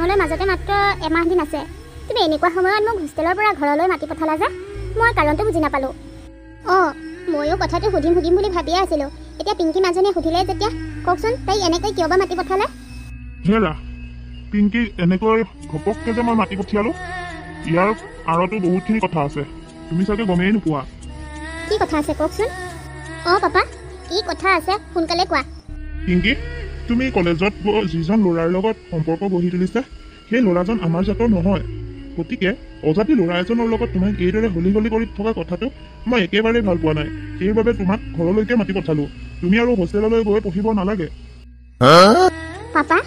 এক্সামলৈ মাজতে মাত্ৰ এমাহ দিন আছে। তুমি এনেকুৱা সময়ত মোক হোষ্টেলৰ পৰা ঘৰলৈ মাতি পঠালা যে মই কাৰণটো বুজি নাপালোঁ। ময়ো কথাটো সুধিম বুলি ভাবিয়ে আছিলোঁ। এতিয়া পিংকি মাজনীয়ে সুধিলে যেতিয়া কওকচোন, তাই এনেকৈ কিয় বা মাতি পঠালে? হেৰা পিংকি এনেকৈ ঘপককৈ যে মই মাতি পঠিয়ালোঁ, ইয়াৰ আঁৰতো বহুতখিনি কথা আছে, তুমি চাগে গমেই নোপোৱা। কি কথা আছে কওকচোন? পাপা কি কথা আছে সোনকালে কোৱা। পিংকি, তুমি কলেজত যিজন ল'ৰাৰ লগত সম্পৰ্ক গঢ়ি তুলিছা সেই ল'ৰাজন আমাৰ জাতৰ নহয়। গতিকে অজাতি ল'ৰা এজনৰ লগত তোমাক এইদৰে হলি কৰি থকা কথাটো মই একেবাৰেই ভাল পোৱা নাই। সেইবাবে তোমাক ঘৰলৈকে মাতি পঠালোঁ। তুমি আৰু হোষ্টেললৈ গৈ পঢ়িব নালাগে। পাপা,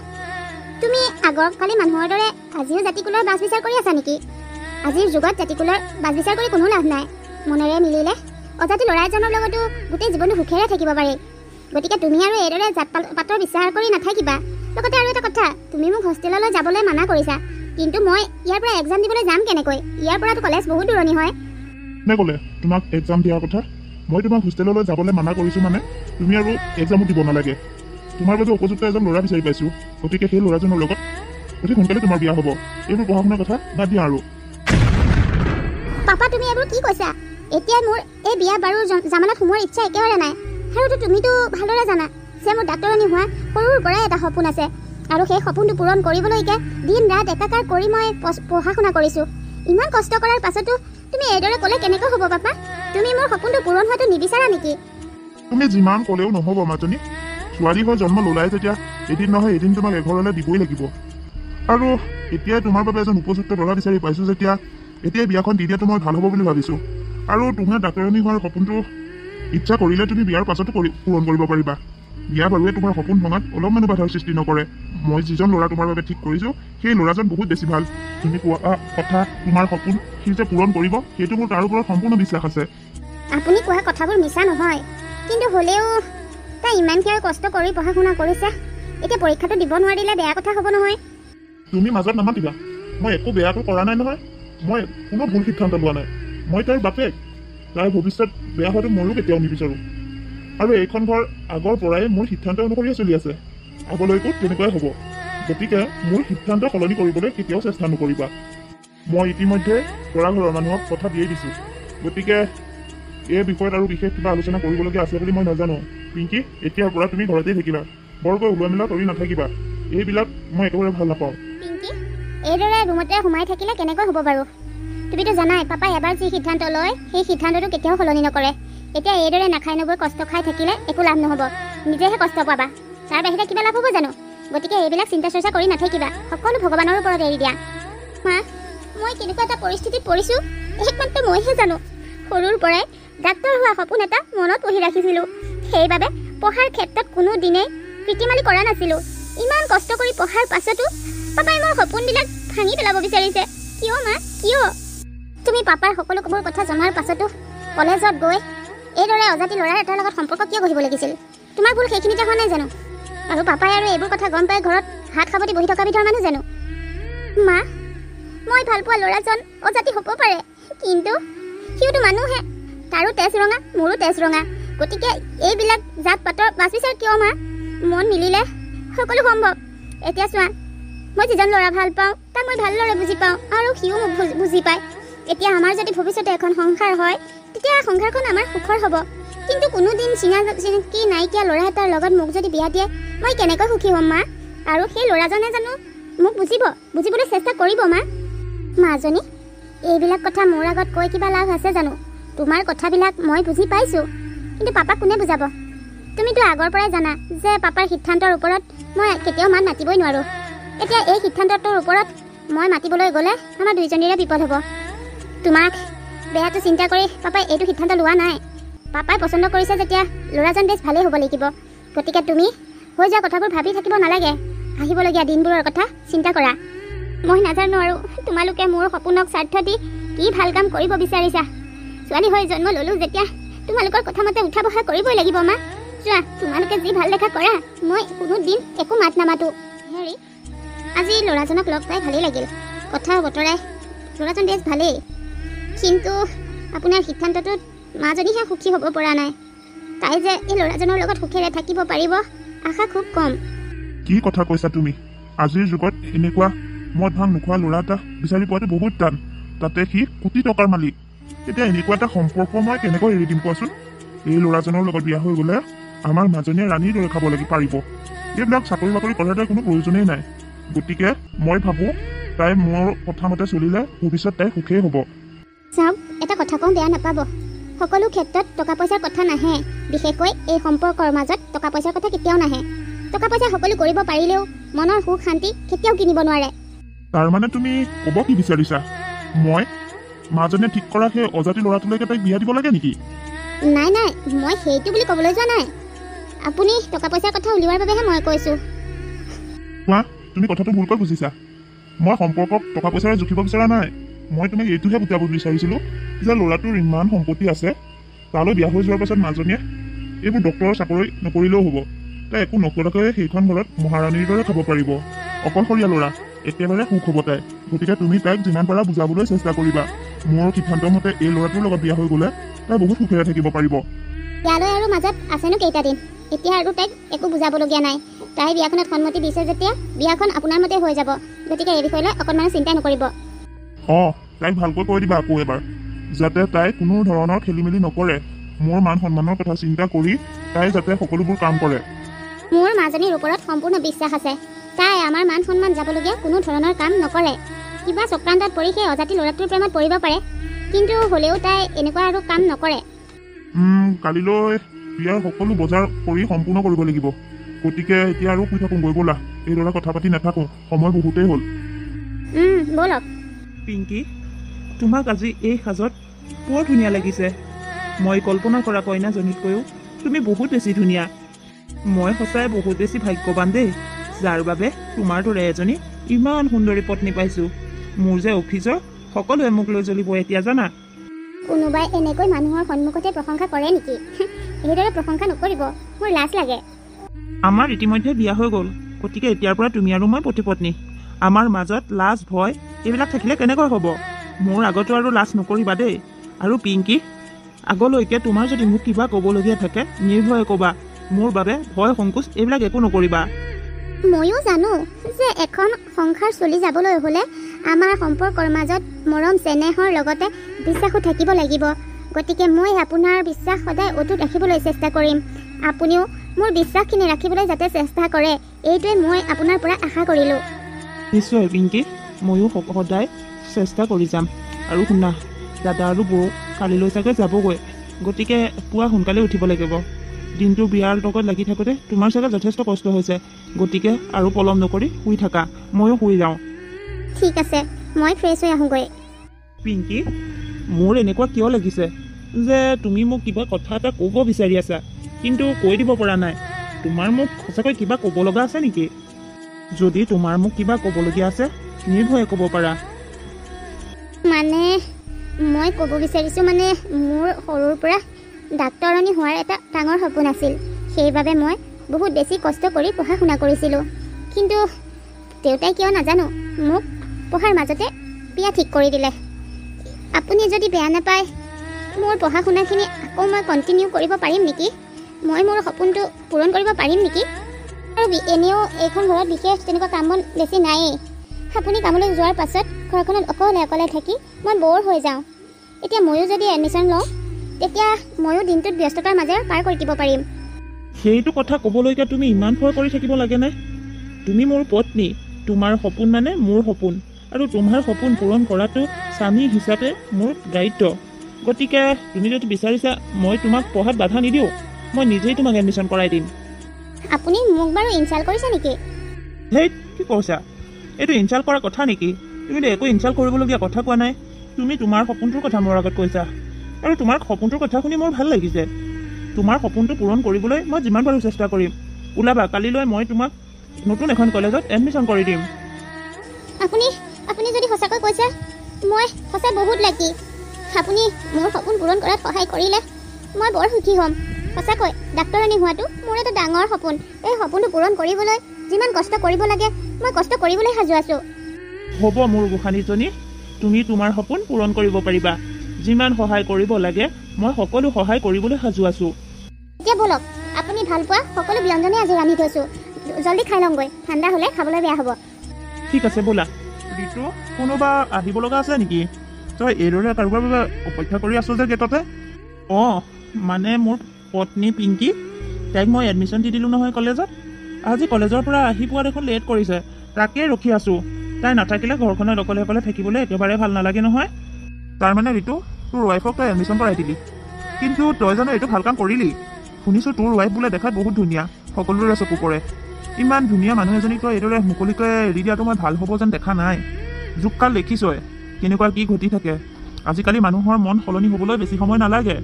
তুমি আগৰ কালি মানুহৰ দৰে আজিও জাতিকুলৰ বাছ বিচাৰ কৰি আছা নেকি? আজিৰ যুগত জাতিকুলৰ বাছ বিচাৰ কৰি কোনো লাভ নাই। মনেৰে মিলিলে অজাতি ল'ৰা এজনৰ লগতো গোটেই জীৱনটো সুখেৰে থাকিব পাৰি। গতিকে তুমি আৰু এইদৰে জাত পাতৰ বিচাৰ কৰি নাথাকিবা। লগতে আৰু এটা কথা, তুমি মোক হোষ্টেললৈ যাবলৈ মানা কৰিছা, কিন্তু মই ইয়াৰ পৰা এক্সাম দিবলৈ যাম কেনেকৈ? ইয়াৰ পৰাতো কলেজ বহুত দূৰণি হয়। কোনে ক'লে তোমাক এক্সাম দিয়াৰ কথা? মই তোমাক হোষ্টেললৈ যাবলৈ মানা কৰিছোঁ মানে তুমি আৰু এক্সামো দিব নালাগে। তোমাৰ বাবে উপযুক্ত এজন ল'ৰা বিচাৰি পাইছোঁ। গতিকে সেই ল'ৰাজনৰ লগত অতি সোনকালে তোমাৰ বিয়া হ'ব। এইবোৰ পঢ়া শুনাৰ কথা বাদ দিয়া আৰু। পাপা, তুমি এইবোৰ কি কৈছা? এতিয়া মোৰ এই বিয়া বাৰু জামানত সোমোৱাৰ ইচ্ছা একেবাৰে নাই। আৰু তুমিতো ভালদৰে জানা যে মোৰ ডাক্তৰণী হোৱা সৰুৰ পৰাই এটা সপোন আছে, আৰু সেই সপোনটো পূৰণ কৰিবলৈকে দিন ৰাত একাকাৰ কৰি মই পঢ়া শুনা কৰিছোঁ। ইমান কষ্ট কৰাৰ পাছতো তুমি এইদৰে ক'লে কেনেকৈ হ'ব পাপা? তুমি মোৰ সপোনটো পূৰণ হোৱাটো নিবিচাৰা নেকি? তুমি যিমান ক'লেও নহ'ব মাজনী। ছোৱালী হৈ জন্ম ল'লাই যেতিয়া এদিন নহয় এদিন তোমাক এঘৰলৈ দিবই লাগিব। আৰু এতিয়াই তোমাৰ বাবে এজন উপযুক্ত ল'ৰা বিচাৰি পাইছোঁ যেতিয়া এতিয়াই বিয়াখন দি দিয়াটো মই ভাল হ'ব বুলি ভাবিছোঁ। আৰু তোমাৰ ডাক্তৰণী হোৱাৰ সপোনটো ইচ্ছা কৰিলে তুমি বিয়াৰ পাছতো পূৰণ কৰিব পাৰিবা। বিয়া বাৰুৱে তোমাৰ সপোন ভঙাত অলপমানো বাধাৰ সৃষ্টি নকৰে। মই যিজন ল'ৰা তোমাৰ বাবে ঠিক কৰিছোঁ সেই ল'ৰাজন বহুত বেছি ভাল। তুমি কোৱা কথা, তোমাৰ সপোন সি যে পূৰণ কৰিব সেইটো মোৰ তাৰ ওপৰত সম্পূৰ্ণ বিশ্বাস আছে। আপুনি কোৱা কথাবোৰ মিছা নহয়, কিন্তু হ'লেও তাই ইমানকৈ কষ্ট কৰি পঢ়া শুনা কৰিছে, এতিয়া পৰীক্ষাটো দিব নোৱাৰিলে বেয়া কথা হ'ব নহয়। তুমি মাজত নামাতিবা। মই একো বেয়াটো কৰা নাই নহয়। মই কোনো ভুল সিদ্ধান্ত লোৱা নাই। মই তাইৰ বাপেক। তাইৰ ভৱিষ্যত বেয়া হোৱাটো ময়ো কেতিয়াও নিবিচাৰোঁ। আৰু এইখন ঘৰ আগৰ পৰাই মোৰ সিদ্ধান্ত অনুসৰিয়ে চলি আছে, আগলৈকো তেনেকুৱাই হ'ব। গতিকে মোৰ সিদ্ধান্ত সলনি কৰিবলৈ কেতিয়াও চেষ্টা নকৰিবা। মই ইতিমধ্যে ল'ৰা ঘৰৰ মানুহক কথা দিয়ে দিছোঁ। গতিকে এই বিষয়ত আৰু বিশেষ কিবা আলোচনা কৰিবলগীয়া আছে বুলি মই নাজানো। পিংকি, এতিয়াৰ পৰা তুমি ঘৰতেই থাকিবা। বৰকৈ ওলোৱা মেলা কৰি নাথাকিবা। এইবিলাক মই একেবাৰে ভাল নাপাওঁ। পিংকি, এইদৰে ৰুমতে সোমাই থাকিলে কেনেকৈ হ'ব বাৰু? তুমিতো জানাই পাপাই এবাৰ যি সিদ্ধান্ত লয় সেই সিদ্ধান্তটো কেতিয়াও সলনি নকৰে। এতিয়া এইদৰে নাখাই নবৈ কষ্ট খাই থাকিলে একো লাভ নহ'ব, নিজেহে কষ্ট পাবা। তাৰ বাহিৰে কিবা লাভ হ'ব জানো? গতিকে এইবিলাক চিন্তা চৰ্চা কৰি নাথাকিবা। সকলো ভগৱানৰ ওপৰত এৰি দিয়া। মা, মই কেনেকুৱা এটা পৰিস্থিতিত পৰিছোঁ একমাত্ৰ মইহে জানো। সৰুৰ পৰাই ডাক্তৰ হোৱা সপোন এটা মনত পুহি ৰাখিছিলোঁ। সেইবাবে পঢ়াৰ ক্ষেত্ৰত কোনো দিনেই কৃতিমালি কৰা নাছিলোঁ। ইমান কষ্ট কৰি পঢ়াৰ পাছতো পাপাই মোৰ সপোনবিলাক ভাঙি পেলাব বিচাৰিছে। কিয় মা, কিয়? তুমি পাপাৰ সকলোবোৰ কথা জনাৰ পাছতো কলেজত গৈ এইদৰে অজাতি ল'ৰাৰ এটাৰ লগত সম্পৰ্ক কিয় গঢ়িব লাগিছিল? তোমাৰ ভুল সেইখিনিতে হোৱা নাই জানো? আৰু পাপাই আৰু এইবোৰ কথা গম পাই ঘৰত হাত সাৱটি বহি থকা বিধৰ মানুহ জানো? মা, মই ভাল পোৱা ল'ৰাজন অজাতি হ'ব পাৰে, কিন্তু সিওতো মানুহে। তাৰো তেজ ৰঙা, মোৰো তেজ ৰঙা। গতিকে এইবিলাক জাত পাতৰ বাছ বিচাৰ কিয় মা? মন মিলিলে সকলো সম্ভৱ। এতিয়া চোৱা, মই যিজন ল'ৰা ভাল পাওঁ তাক মই ভালদৰে বুজি পাওঁ, আৰু সিও মোক বুজি পায়। এতিয়া আমাৰ যদি ভৱিষ্যতে এখন সংসাৰ হয় তেতিয়া সংসাৰখন আমাৰ সুখৰ হ'ব। কিন্তু কোনোদিন চিনাকি নাইকিয়া ল'ৰা এটাৰ লগত মোক যদি বিয়া দিয়ে মই কেনেকৈ সুখী হ'ম মা? আৰু সেই ল'ৰাজনে জানো মোক বুজিবলৈ চেষ্টা কৰিব মা? মাজনী, এইবিলাক কথা মোৰ আগত কৈ কিবা লাভ আছে জানো? তোমাৰ কথাবিলাক মই বুজি পাইছোঁ, কিন্তু পাপাক কোনে বুজাব? তুমিতো আগৰ পৰাই জানা যে পাপাৰ সিদ্ধান্তৰ ওপৰত মই কেতিয়াও মাত মাতিবই নোৱাৰোঁ। এতিয়া এই সিদ্ধান্তটোৰ ওপৰত মই মাতিবলৈ গ'লে আমাৰ দুইজনীৰে বিপদ হ'ব। তোমাক বেয়াটো চিন্তা কৰি পাপাই এইটো সিদ্ধান্ত লোৱা নাই। পাপাই পচন্দ কৰিছে যেতিয়া ল'ৰাজন বেছ ভালেই হ'ব লাগিব। গতিকে তুমি হৈ যোৱা কথাবোৰ ভাবি থাকিব নালাগে। আহিবলগীয়া দিনবোৰৰ কথা চিন্তা কৰা। মই নাজানো আৰু তোমালোকে মোৰ সপোনক স্বাৰ্থ দি কি ভাল কাম কৰিব বিচাৰিছা। ছোৱালী হৈ জন্ম ল'লোঁ যেতিয়া তোমালোকৰ কথা মতে উঠা বহা কৰিবই লাগিব মা। চোৱা, তোমালোকে যি ভাল দেখা কৰা, মই কোনো দিন একো মাত নামাতো। হেৰি, আজি ল'ৰাজনক লগ পাই ভালেই লাগিল। কথা বতৰাই ল'ৰাজন বেছ ভালেই, কিন্তু আপোনাৰ সিদ্ধান্তটোত মাজনীহে সুখী হ'ব পৰা নাই। তাই যে এই ল'ৰাজনৰ লগত সুখেৰে থাকিব পাৰিব আশা খুব কম। কি কথা কৈছা তুমি? আজিৰ যুগত এনেকুৱা মদ ভাং নোখোৱা ল'ৰা এটা বিচাৰি পোৱাটো বহুত টান, তাতে সি কোটি টকাৰ মালিক। এতিয়া এনেকুৱা এটা সম্পৰ্ক মই কেনেকৈ এৰি দিম কোৱাচোন? এই ল'ৰাজনৰ লগত বিয়া হৈ গ'লে আমাৰ মাজনীয়ে ৰাণীৰ দৰে খাব লাগি পাৰিব। এইবিলাক চাকৰি বাকৰি কৰাৰ তাৰ কোনো প্ৰয়োজনেই নাই। গতিকে মই ভাবোঁ তাই মোৰ কথা মতে চলিলে ভৱিষ্যত তাই সুখেই হ'ব। চাওক, এটা কথা কওঁ, বেয়া নাপাব। সকলো ক্ষেত্ৰত টকা পইচাৰ কথা নাহে, বিশেষকৈ এই সম্পৰ্কৰ মাজত টকা পইচাৰ কথা কেতিয়াও নাহে। টকা পইচা সকলো কৰিব পাৰিলেও মনৰ সুখ শান্তি কেতিয়াও কিনিব নোৱাৰে। তাৰমানে তুমি ক'ব কি বিচাৰিছা? মই মাজনীয়ে ঠিক কৰা সেই অজাতি ল'ৰাটোলৈকে তাইক বিয়া দিব লাগে নেকি? নাই নাই, মই সেইটো বুলি ক'বলৈ যোৱা নাই। আপুনি টকা পইচাৰ কথা উলিওৱাৰ বাবেহে মই কৈছোঁ। কোৱা, তুমি কথাটো ভুলকৈ বুজিছা। মই সম্পৰ্কক টকা পইচাৰে জুখিব বিচৰা নাই। মই তোমাক এইটোহে বুজাব বিচাৰিছিলোঁ যে ল'ৰাটোৰ ইমান সম্পত্তি আছে, তালৈ বিয়া হৈ যোৱাৰ পাছত মাজনীয়ে এইবোৰ ডক্টৰৰ চাকৰি নকৰিলেও হ'ব। তাই একো নকৰাকৈ সেইখন ঘৰত মহাৰাণীৰ দৰে খাব পাৰিব। অকলশৰীয়া ল'ৰা, একেবাৰে সুখ হ'ব তাই। গতিকে তুমি তাইক যিমান পাৰা বুজাবলৈ চেষ্টা কৰিবা। মোৰ সিদ্ধান্ত মতে এই ল'ৰাটোৰ লগত বিয়া হৈ গ'লে তাই বহুত সুখেৰে থাকিব পাৰিব। ইয়ালৈ আৰু মাজত আছেনো কেইটা দিন? এতিয়া আৰু তাইক একো বুজাবলগীয়া নাই। তাই বিয়াখনত সন্মতি দিছে যেতিয়া বিয়াখন আপোনাৰ মতে হৈ যাব। গতিকে এই বিষয়লৈ অকণমানো চিন্তা নকৰিব। অঁ, তাইক ভালকৈ কৈ দিবা আকৌ এবাৰ, যাতে তাই কোনো ধৰণৰ খেলি মেলি নকৰে। মোৰ মান সন্মানৰ কথা চিন্তা কৰি তাই যাতে সকলোবোৰ কাম কৰে। মোৰ মাজনীৰ ওপৰত সম্পূৰ্ণ বিশ্বাস আছে। তাই আমাৰ মান সন্মান যাবলগীয়া কোনো ধৰণৰ কাম নকৰে। কিবা চক্ৰান্তত পৰি সেই অজাতি ল'ৰাটোৰ প্ৰেমত পৰিব পাৰে, কিন্তু হ'লেও তাই এনেকুৱা আৰু কাম নকৰে। কালিলৈ বিয়াৰ সকলো বজাৰ কৰি সম্পূৰ্ণ কৰিব লাগিব। গতিকে এতিয়া আৰু শুই থাকোঁ, গৈ ব'লা। এইদৰে কথা পাতি নাথাকোঁ, সময় বহুতেই হ'ল। ব'লক। পিংকি, তোমাক আজি এই সাজত বৰ ধুনীয়া লাগিছে। মই কল্পনা কৰা কইনাজনীতকৈও তুমি বহুত বেছি ধুনীয়া। মই সঁচাই বহুত বেছি ভাগ্যৱান দেই, যাৰ বাবে তোমাৰ দৰে এজনী ইমান সুন্দৰী পত্নী পাইছোঁ। মোৰ যে অফিচৰ সকলোৱে মোক লৈ জ্বলিব এতিয়া, জানা? কোনোবাই এনেকৈ মানুহৰ সন্মুখতে প্ৰশংসা কৰে নেকি? এইদৰে প্ৰশংসা নকৰিব, মোৰ লাজ লাগে। আমাৰ ইতিমধ্যে বিয়া হৈ গ'ল, গতিকে এতিয়াৰ পৰা তুমি আৰু মই পতি পত্নী। আমাৰ মাজত লাজ ভয় এইবিলাক থাকিলে কেনেকৈ হ'ব? মোৰ আগতো আৰু লাজ নকৰিবা দেই। আৰু পিংকি, আগলৈকে তোমাৰ যদি মোক কিবা ক'বলগীয়া থাকে নিৰ্ভয়ে ক'বা। মোৰ বাবে ভয় সংকোচ এইবিলাক একো নকৰিবা। ময়ো জানো যে এখন সংসাৰ চলি যাবলৈ হ'লে আমাৰ সম্পৰ্কৰ মাজত মৰম চেনেহৰ লগতে বিশ্বাসো থাকিব লাগিব। গতিকে মই আপোনাৰ বিশ্বাস সদায় অটুট ৰাখিবলৈ চেষ্টা কৰিম। আপুনিও মোৰ বিশ্বাসখিনি ৰাখিবলৈ যাতে চেষ্টা কৰে, এইটোৱে মই আপোনাৰ পৰা আশা কৰিলোঁ। নিশ্চয় পিংকি, ময়ো সদায় চেষ্টা কৰি যাম। আৰু শুনা, দাদা আৰু বৌ কালিলৈ চাগৈ যাবগৈ, গতিকে পুৱা সোনকালে উঠিব লাগিব। দিনটো বিয়াৰ লগত লাগি থাকোঁতে তোমাৰ চাগে যথেষ্ট কষ্ট হৈছে, গতিকে আৰু পলম নকৰি শুই থাকা। ময়ো শুই যাওঁ। ঠিক আছে, মই ফ্ৰেছ হৈ আহোঁগৈ। পিংকি, মোৰ এনেকুৱা কিয় লাগিছে যে তুমি মোক কিবা কথা এটা ক'ব বিচাৰি আছা, কিন্তু কৈ দিব পৰা নাই। তোমাৰ মোক সঁচাকৈ কিবা ক'ব লগা আছে নেকি? যদি তোমাৰ মোক কিবা ক'বলগীয়া আছে নিৰ্ভয়ে ক'ব পাৰা। মানে মই ক'ব বিচাৰিছোঁ, মানে মোৰ সৰুৰ পৰা ডাক্তৰণী হোৱাৰ এটা ডাঙৰ সপোন আছিল। সেইবাবে মই বহুত বেছি কষ্ট কৰি পঢ়া শুনা কৰিছিলোঁ। কিন্তু দেউতাই কিয় নাজানো মোক পঢ়াৰ মাজতে বিয়া ঠিক কৰি দিলে। আপুনি যদি বেয়া নাপায়, মোৰ পঢ়া শুনাখিনি আকৌ মই কণ্টিনিউ কৰিব পাৰিম নেকি? মই মোৰ সপোনটো পূৰণ কৰিব পাৰিম নেকি? আৰু এনেও এইখন ঘৰত বিশেষ তেনেকুৱা কাম বন বেছি নায়েই। আপুনি কামলৈ যোৱাৰ পাছত ঘৰখনত অকলে অকলে থাকি মই ব'ৰ হৈ যাওঁ। এতিয়া ময়ো যদি এডমিশ্যন লওঁ, তেতিয়া ময়ো দিনটোত ব্যস্ততাৰ মাজেৰে পাৰ কৰি দিব পাৰিম। সেইটো কথা ক'বলৈকে তুমি ইমান ভয় কৰি থাকিব লাগেনে? তুমি মোৰ পত্নী, তোমাৰ সপোন মানে মোৰ সপোন, আৰু তোমাৰ সপোন পূৰণ কৰাটো স্বামী হিচাপে মোৰ দায়িত্ব। গতিকে তুমি যদি বিচাৰিছা মই তোমাক পঢ়াত বাধা নিদিওঁ, মই নিজেই তোমাক এডমিশ্যন কৰাই দিম। আপুনি মোক বাৰু ইনচাল্ট কৰিছে নেকি? হেই, কি কৈছা? এইটো ইনচাল্ট কৰা কথা নেকি? তুমিতো একো ইনচাল্ট কৰিবলগীয়া কথা কোৱা নাই। তুমি তোমাৰ সপোনটোৰ কথা মোৰ আগত কৈছা, আৰু তোমাৰ সপোনটোৰ কথা শুনি মোৰ ভাল লাগিছে। তোমাৰ সপোনটো পূৰণ কৰিবলৈ মই যিমান পাৰোঁ চেষ্টা কৰিম। ওলাবা, কালিলৈ মই তোমাক নতুন এখন কলেজত এডমিশ্যন কৰি দিম। আপুনি যদি সঁচাকৈ কৈছে, মই সঁচাই বহুত লাকি। আপুনি মোৰ সপোন পূৰণ কৰাত সহায় কৰিলে মই বৰ সুখী হ'ম। সঁচাকৈ ডাক্তৰণী হোৱাটো মোৰ এটা ডাঙৰ সপোন। এই সপোনটো পূৰণ কৰিবলৈ যিমান কষ্ট কৰিব লাগে মই কষ্ট কৰিবলৈ সাজু আছোঁ। হ'ব মোৰ গোসানীজনী, তুমি তোমাৰ সপোন পূৰণ কৰিব পাৰিবা। যিমান সহায় কৰিব লাগে মই সকলো সহায় কৰিবলৈ সাজু আছোঁ। এতিয়া ব'লক, আপুনি ভাল পোৱা সকলো ব্যঞ্জনেই আজি ৰান্ধি থৈছোঁ। জলদি খাই লওঁগৈ, ঠাণ্ডা হ'লে খাবলৈ বেয়া হ'ব। ঠিক আছে ব'লা, ঋতু কোনোবা আহিব লগা আছে নেকি? তই এইদৰে কাৰোবাৰ বাবে অপেক্ষা কৰি আছ যে গেটতে? অঁ, মানে মোৰ পত্নী পিংকি, তাইক মই এডমিশ্যন দি দিলোঁ নহয় কলেজত। আজি কলেজৰ পৰা আহি পোৱা দেখোন লেট কৰিছে, তাকেই ৰখি আছোঁ। তাই নাথাকিলে ঘৰখনত অকলে অকলে থাকিবলৈ একেবাৰে ভাল নালাগে নহয়। তাৰমানে ঋতু, তোৰ ৱাইফক তই এডমিশ্যন কৰাই দিলি, কিন্তু তই জানো এইটো ভাল কাম কৰিলি? শুনিছোঁ তোৰ ৱাইফ বোলে দেখাত বহুত ধুনীয়া, সকলোৰে চকু পৰে। ইমান ধুনীয়া মানুহ এজনীক তই এইদৰে মুকলিকৈ এৰি দিয়াটো মই ভাল হ'ব যেন দেখা নাই। যুগকাল দেখিছই কেনেকুৱা কি ঘটি থাকে। আজিকালি মানুহৰ মন সলনি হ'বলৈ বেছি সময় নালাগে।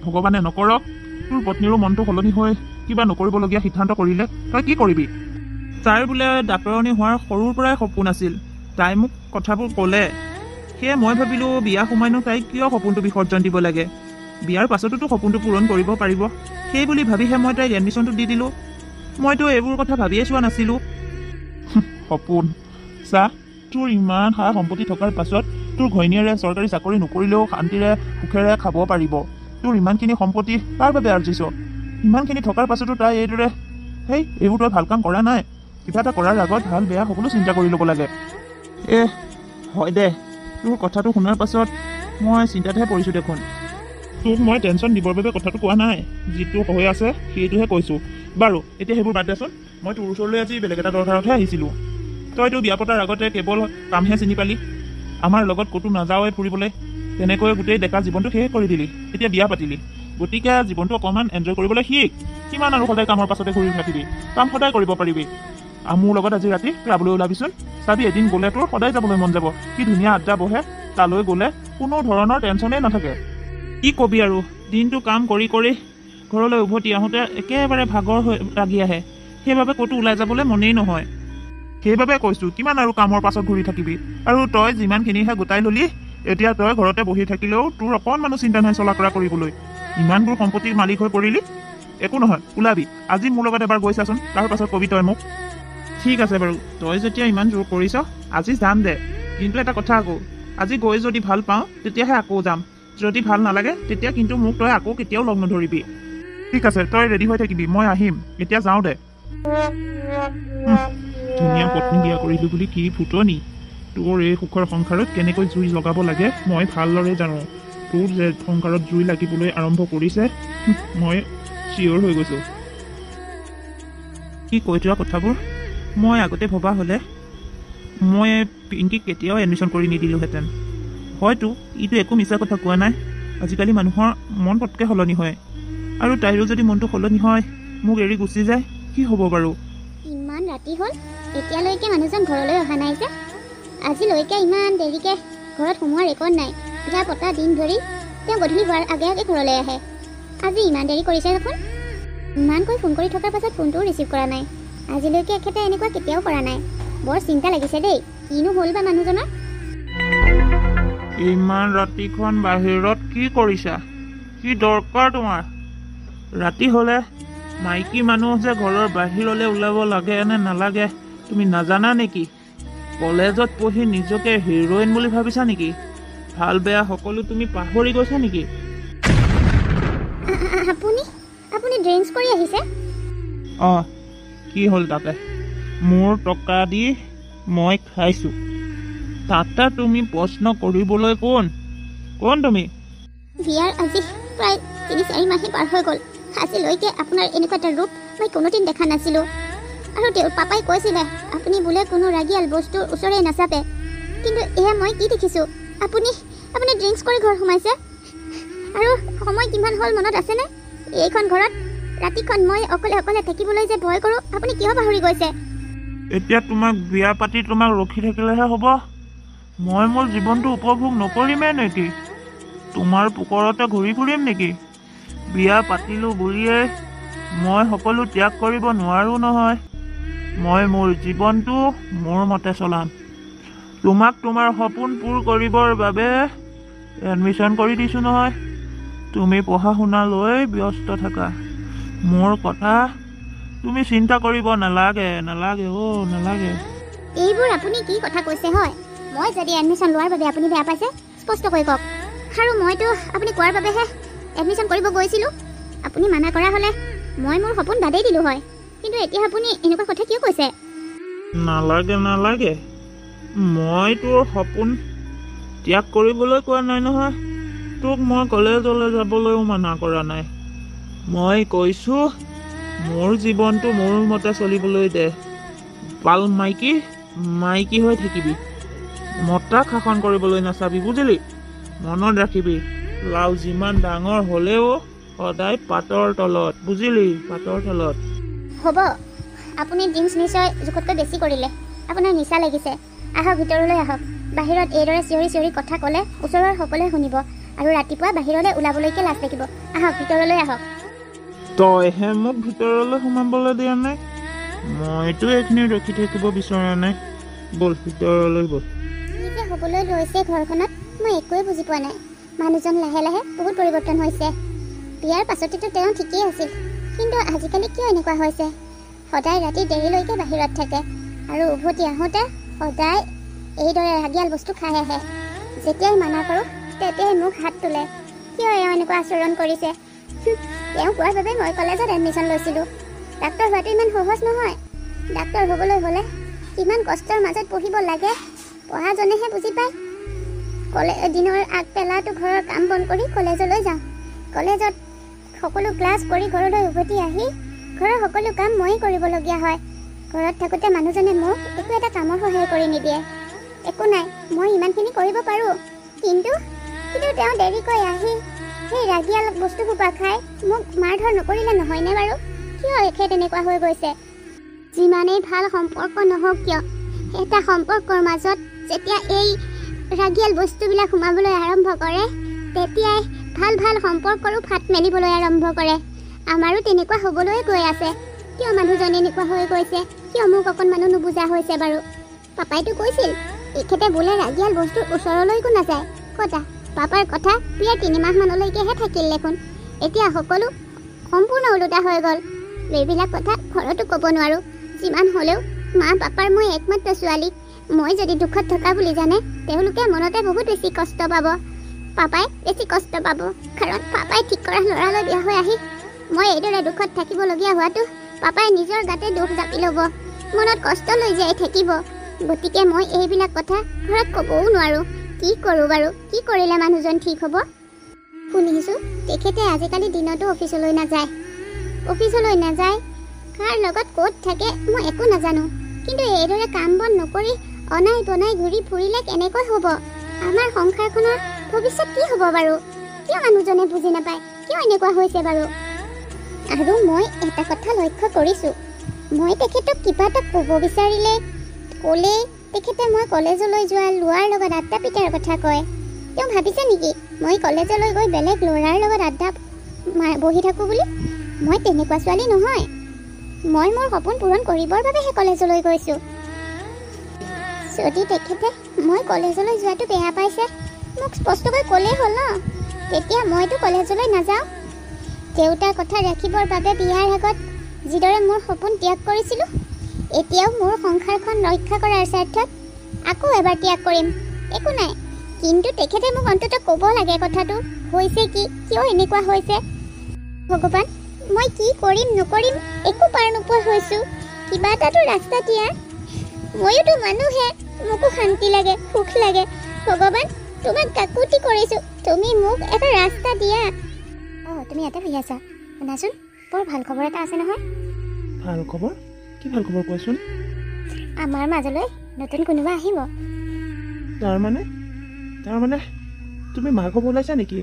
ভগৱানে নকৰক তোৰ পত্নীৰো মনটো সলনি হৈ কিবা নকৰিবলগীয়া সিদ্ধান্ত কৰিলে তই কি কৰিবি? তাইৰ বোলে ডাক্তৰণী হোৱাৰ সৰুৰ পৰাই সপোন আছিল। তাই মোক কথাবোৰ ক'লে, সেয়ে মই ভাবিলোঁ বিয়া সোমাইনো তাইক কিয় সপোনটো বিসৰ্জন দিব লাগে। বিয়াৰ পাছতোতো সপোনটো পূৰণ কৰিব পাৰিব, সেই বুলি ভাবিহে মই তাইক এডমিশ্যনটো দি দিলোঁ। মইতো এইবোৰ কথা ভাবিয়ে চোৱা নাছিলোঁ। সপোন চা, তোৰ ইমান সা সম্পত্তি থকাৰ পাছত তোৰ ঘৈণীয়েৰে চৰকাৰী চাকৰি নকৰিলেও শান্তিৰে সুখেৰে খাব পাৰিব। তোৰ ইমানখিনি সম্পত্তি তাৰ বাবে আৰ্জিছ। ইমানখিনি থকাৰ পাছতো তাই এইদৰে, হেই এইবোৰ তই ভাল কাম কৰা নাই। কিবা এটা কৰাৰ আগত ভাল বেয়া সকলো চিন্তা কৰি ল'ব লাগে। হয় দে, তোৰ কথাটো শুনাৰ পাছত মই চিন্তাতহে পৰিছোঁ দেখোন। তোক মই টেনশ্যন দিবৰ বাবে কথাটো কোৱা নাই, যিটো হৈ আছে সেইটোহে কৈছোঁ। বাৰু এতিয়া সেইবোৰ বাদ দেচোন, মই তোৰ ওচৰলৈ আজি বেলেগ এটা দৰকাৰতহে আহিছিলোঁ। তইতো বিয়া পতাৰ আগতে কেৱল কামহে চিনি পালি, আমাৰ লগত ক'তো নাযাৱই ফুৰিবলৈ। তেনেকৈ গোটেই ডেকা জীৱনটো শেষ কৰি দিলি। এতিয়া বিয়া পাতিলি, গতিকে জীৱনটো অকণমান এনজয় কৰিবলৈ শিক। কিমান আৰু সদায় কামৰ পাছতে ঘূৰি থাকিবি? কাম সদায় কৰিব পাৰিবি। মোৰ লগত আজি ৰাতি ক্লাবলৈ ওলাবিচোন। চাবি এদিন গ'লে তোৰ সদায় যাবলৈ মন যাব। কি ধুনীয়া আড্ডা বহে, তালৈ গ'লে কোনো ধৰণৰ টেনশ্যনেই নাথাকে। কি কবি আৰু, দিনটো কাম কৰি কৰি ঘৰলৈ উভতি আহোঁতে একেবাৰে ভাগৰ হৈ লাগি আহে। সেইবাবে ক'তো ওলাই যাবলৈ মনেই নহয়। সেইবাবে কৈছোঁ, কিমান আৰু কামৰ পাছত ঘূৰি থাকিবি। আৰু তই যিমানখিনিহে গোটাই ল'লি, এতিয়া তই ঘৰতে বহি থাকিলেও তোৰ অকণমানো চিন্তা নাই চলা কৰা কৰিবলৈ। ইমানবোৰ সম্পত্তিৰ মালিক হৈ পৰিলি। একো নহয়, ওলাবি আজি মোৰ লগত এবাৰ গৈ চাচোন, তাৰ পাছত কবি তই মোক। ঠিক আছে বাৰু, তই যেতিয়া ইমান জোৰ কৰিছ আজি যাম দে। কিন্তু এটা কথা আকৌ, আজি গৈ যদি ভাল পাওঁ তেতিয়াহে আকৌ যাম, যদি ভাল নালাগে তেতিয়া কিন্তু মোক তই আকৌ কেতিয়াও লগ নধৰিবি। ঠিক আছে, তই ৰেডি হৈ থাকিবি, মই আহিম। এতিয়া যাওঁ দে। ধুনীয়া পত্নী বিয়া কৰিলো বুলি কি ফুটনি। তোৰ এই সুখৰ সংসাৰত কেনেকৈ জুই লগাব লাগে মই ভালদৰে জানো। তোৰ যে সংসাৰত জুই লাগিবলৈ আৰম্ভ কৰিছে, মই চিয়ৰ হৈ গৈছোঁ। কি কৈ যোৱা কথাবোৰ মই আগতে ভবা হ'লে মই পিংকিক কেতিয়াও এডমিশ্যন কৰি নিদিলোঁহেঁতেন। হয়তো ইটো একো মিছা কথা কোৱা নাই। আজিকালি মানুহৰ মন পটকৈ সলনি হয়, আৰু তাইৰো যদি মনটো সলনি হয় মোক এৰি গুচি যায়, কি হ'ব বাৰু? ইমান ৰাতি হ'ল, এতিয়ালৈকে মানুহজন ঘৰলৈ অহা নাই যে। আজিলৈকে ইমান দেৰিকৈ ঘৰত সোমোৱাৰ ৰেকৰ্ড নাই। বিয়া পতা দিন ধৰি তেওঁ গধূলি হোৱাৰ আগে আগে ঘৰলৈ আহে। আজি ইমান দেৰি কৰিছে দেখোন। ইমানকৈ ফোন কৰি থকাৰ পাছত ফোনটোও ৰিচিভ কৰা নাই। আজিলৈকে এখেতে এনেকুৱা কেতিয়াও কৰা নাই। বৰ চিন্তা লাগিছে দেই, কিনো হ'ল বা মানুহজনৰ। ইমান ৰাতিখন বাহিৰত কি কৰিছা? কি দৰকাৰ তোমাৰ? ৰাতি হ'লে মাইকী মানুহ যে ঘৰৰ বাহিৰলৈ ওলাব লাগে নে নালাগে তুমি নাজানা নেকি? কলেজত পঢ়ি নিজকে হিৰ'ইন বুলি ভাবিছা নেকি? ভাল বেয়া সকলো তুমি পাহৰি গৈছা নেকি? আপুনি ড্ৰিংকছ কৰি আহিছে? অঁ, কি হ'ল তাতে? মোৰ টকা দি মই খাইছোঁ, তাতে তুমি প্ৰশ্ন কৰিবলৈ কোন তুমি? বিয়াৰ আজি প্ৰায় ৩-৪ মাহেই পাৰ হৈ গ'ল। আজিলৈকে আপোনাৰ এনেকুৱা এটা ৰূপ মই কোনোদিন দেখা নাছিলোঁ। আৰু তেওঁৰ পাপাই কৈছিলে আপুনি বোলে কোনো ৰাগিয়াল বস্তুৰ ওচৰে নাচাপে, কিন্তু এয়া মই কি দেখিছোঁ? আপুনি ড্ৰিংকছ কৰি ঘৰ সোমাইছে। আৰু সময় কিমান হ'ল মনত আছেনে? এইখন ঘৰত ৰাতিখন মই অকলে অকলে থাকিবলৈ যে ভয় কৰোঁ, আপুনি কিয় পাহৰি গৈছে? এতিয়া তোমাক বিয়া পাতি তোমাক ৰখি থাকিলেহে হ'ব? মই মোৰ জীৱনটো উপভোগ নকৰিমেই নেকি? তোমাৰ পোকৰতে ঘূৰি ফুৰিম নেকি? বিয়া পাতিলোঁ বুলিয়েই মই সকলো ত্যাগ কৰিব নোৱাৰোঁ নহয়। মই মোৰ জীৱনটো মোৰ মতে চলাম। তোমাক তোমাৰ সপোন পূৰ কৰিবৰ বাবে এডমিশ্যন কৰি দিছোঁ নহয়। তুমি পঢ়া শুনা লৈ ব্যস্ত থাকা। মোৰ কথা তুমি চিন্তা কৰিব নালাগে। এইবোৰ আপুনি কি কথা কৈছে হয়? মই যদি এডমিশ্যন লোৱাৰ বাবে আপুনি বেয়া পাইছে স্পষ্টকৈ কওক। আৰু মইতো আপুনি কোৱাৰ বাবেহে এডমিশ্যন কৰিব গৈছিলোঁ। আপুনি মানা কৰা হ'লে মই মোৰ সপোন বাদেই দিলোঁ হয়, কিন্তু এতিয়া আপুনি এনেকুৱা কথা কিয় কৈছে? নালাগে মই তোৰ সপোন ত্যাগ কৰিবলৈ কোৱা নাই নহয়। তোক মই কলেজলৈ যাবলৈও মানা কৰা নাই। মই কৈছোঁ মোৰ জীৱনটো মোৰ মতে চলিবলৈ দে। পাল মাইকী মাইকী হৈ থাকিবি। মতাক শাসন কৰিবলৈ নাচাবি, বুজিলি? মনত ৰাখিবি, লাও যিমান ডাঙৰ হ'লেও সদায় পাতৰ তলত, বুজিলি? পাতৰ তলত। হ'ব, আপুনি ড্ৰিংকছ নিশ্চয় জোখতকৈ বেছি কৰিলে। আপোনাৰ নিচা লাগিছে। আহক, ভিতৰলৈ আহক। বাহিৰত এইদৰে চিঞৰি চিঞৰি কথা ক'লে ওচৰৰ সকলোৱে শুনিব আৰু ৰাতিপুৱা বাহিৰলৈ ওলাবলৈকে লাজ লাগিব। আহক, ভিতৰলৈ আহক। তইহে মোক ভিতৰলৈ সোমাবলৈ দিয়া নাই। মইতো এইখিনি ৰখি থাকিব বিচৰা নাই। ব'ল ভিতৰলৈ ব'ল। কি যে হ'বলৈ লৈছে ঘৰখনত মই একোৱে বুজি পোৱা নাই। মানুহজন লাহে লাহে বহুত পৰিৱৰ্তন হৈছে। বিয়াৰ পাছতেতো তেওঁ ঠিকেই আছিল, কিন্তু আজিকালি কিয় এনেকুৱা হৈছে? সদায় ৰাতি দেৰিলৈকে বাহিৰত থাকে আৰু উভতি আহোঁতে সদায় এইদৰে ৰাগিয়াল বস্তু খাই আহে। যেতিয়াই মানা কৰোঁ তেতিয়াই মোক হাত তোলে। কিয় এওঁ এনেকুৱা আচৰণ কৰিছে? তেওঁ কোৱাৰ বাবে মই কলেজত এডমিশ্যন লৈছিলোঁ। ডাক্তৰ হোৱাটো ইমান সহজ নহয়। ডাক্তৰ হ'বলৈ হ'লে কিমান কষ্টৰ মাজত পঢ়িব লাগে পঢ়াজনেহে বুজি পায়। দিনৰ আগবেলাটো ঘৰৰ কাম বন কৰি কলেজলৈ যাওঁ। কলেজত সকলো ক্লাছ কৰি ঘৰলৈ উভতি আহি ঘৰৰ সকলো কাম ময়ে কৰিবলগীয়া হয়। ঘৰত থাকোঁতে মানুহজনে মোক একো এটা কামৰ সহায় কৰি নিদিয়ে। একো নাই, মই ইমানখিনি কৰিব পাৰোঁ, কিন্তু তেওঁ দেৰিকৈ আহি সেই ৰাগিয়াল বস্তুসোপা খাই মোক মাৰধৰ নকৰিলে নহয়নে বাৰু? কিয় এখেত তেনেকুৱা হৈ গৈছে? যিমানেই ভাল সম্পৰ্ক নহওক কিয়, এটা সম্পৰ্কৰ মাজত যেতিয়া এই ৰাগিয়াল বস্তুবিলাক সোমাবলৈ আৰম্ভ কৰে তেতিয়াই ভাল ভাল সম্পৰ্কৰো ফাট মেলিবলৈ আৰম্ভ কৰে। আমাৰো তেনেকুৱা হ'বলৈ গৈ আছে। কিয় মানুহজন এনেকুৱা হৈ গৈছে? কিয় মোক অকণমানো নুবুজা হৈছে বাৰু? পাপাইতো কৈছিল এখেতে বোলে ৰাগিয়াল বস্তুৰ ওচৰলৈকো নাযায়। কতা পাপাৰ কথা প্ৰিয় 3 মাহমানলৈকেহে থাকিল দেখোন। এতিয়া সকলো সম্পূৰ্ণ ওলোটা হৈ গ'ল। এইবিলাক কথা ঘৰতো ক'ব নোৱাৰোঁ। যিমান হ'লেও মা পাপাৰ মই একমাত্ৰ ছোৱালী। মই যদি দুখত থকা বুলি জানে তেওঁলোকে মনতে বহুত বেছি কষ্ট পাব। পাপাই বেছি কষ্ট পাব, কাৰণ পাপাই ঠিক কৰা ল'ৰালৈ বিয়া হৈ আহি মই এইদৰে দুখত থাকিবলগীয়া হোৱাটো পাপাই নিজৰ গাতে দুখ জাপি ল'ব, মনত কষ্ট লৈ জীয়াই থাকিব। গতিকে মই এইবিলাক কথা ঘৰত ক'বও নোৱাৰোঁ। কি কৰোঁ বাৰু? কি কৰিলে মানুহজন ঠিক হ'ব? শুনিছোঁ তেখেতে আজিকালি দিনতো অফিচলৈ নাযায়। কাৰ লগত ক'ত থাকে মই একো নাজানো, কিন্তু এইদৰে কাম বন নকৰি অনাই বনাই ঘূৰি ফুৰিলে কেনেকৈ হ'ব? আমাৰ সংসাৰখনৰ ভৱিষ্যত কি হ'ব বাৰু? কিয় মানুহজনে বুজি নাপায়? কিয় এনেকুৱা হৈছে বাৰু? আৰু মই এটা কথা লক্ষ্য কৰিছোঁ, মই তেখেতক কিবা এটা ক'ব বিচাৰিলে ক'লে তেখেতে মই কলেজলৈ যোৱা ল'ৰাৰ লগত আড্ডা পিটাৰ কথা কয়। তেওঁ ভাবিছে নেকি মই কলেজলৈ গৈ বেলেগ ল'ৰাৰ লগত আড্ডা বহি থাকোঁ বুলি? মই তেনেকুৱা ছোৱালী নহয়। মই মোৰ সপোন পূৰণ কৰিবৰ বাবেহে কলেজলৈ গৈছোঁ। যদি তেখেতে মই কলেজলৈ যোৱাটো বেয়া পাইছে মোক স্পষ্টকৈ ক'লেই হ'ল ন। তেতিয়া মইতো কলেজলৈ নাযাওঁ। দেউতাৰ কথা ৰাখিবৰ বাবে বিয়াৰ আগত যিদৰে মোৰ সপোন ত্যাগ কৰিছিলোঁ, এতিয়াও মোৰ সংসাৰখন ৰক্ষা কৰাৰ স্বাৰ্থত আকৌ এবাৰ ত্যাগ কৰিম। একো নাই, কিন্তু তেখেতে মোক অন্ততঃ ক'ব লাগে কথাটো হৈছে কি, কিয় এনেকুৱা হৈছে। ভগৱান, মই কি কৰিম নকৰিম একো পাৰ নোপোৱা হৈছোঁ। কিবা এটাতো ৰাস্তা দিয়া। ময়োতো মানুহে, মোকো শান্তি লাগে, সুখ লাগে। ভগৱান, তোমাক কাকুতি কৰিছোঁ, তুমি মোক এটা ৰাস্তা দিয়া। তুমি ইয়াতে বহি আছা? শুনাচোন, বৰ ভাল খবৰ এটা আছে নহয়। ভাল খবৰ? কি ভাল খবৰ কোৱাচোন? আমাৰ মাজলৈ নতুন কোনোবা আহিব। তাৰমানে তুমি মাক হ'ব ওলাইছা নেকি?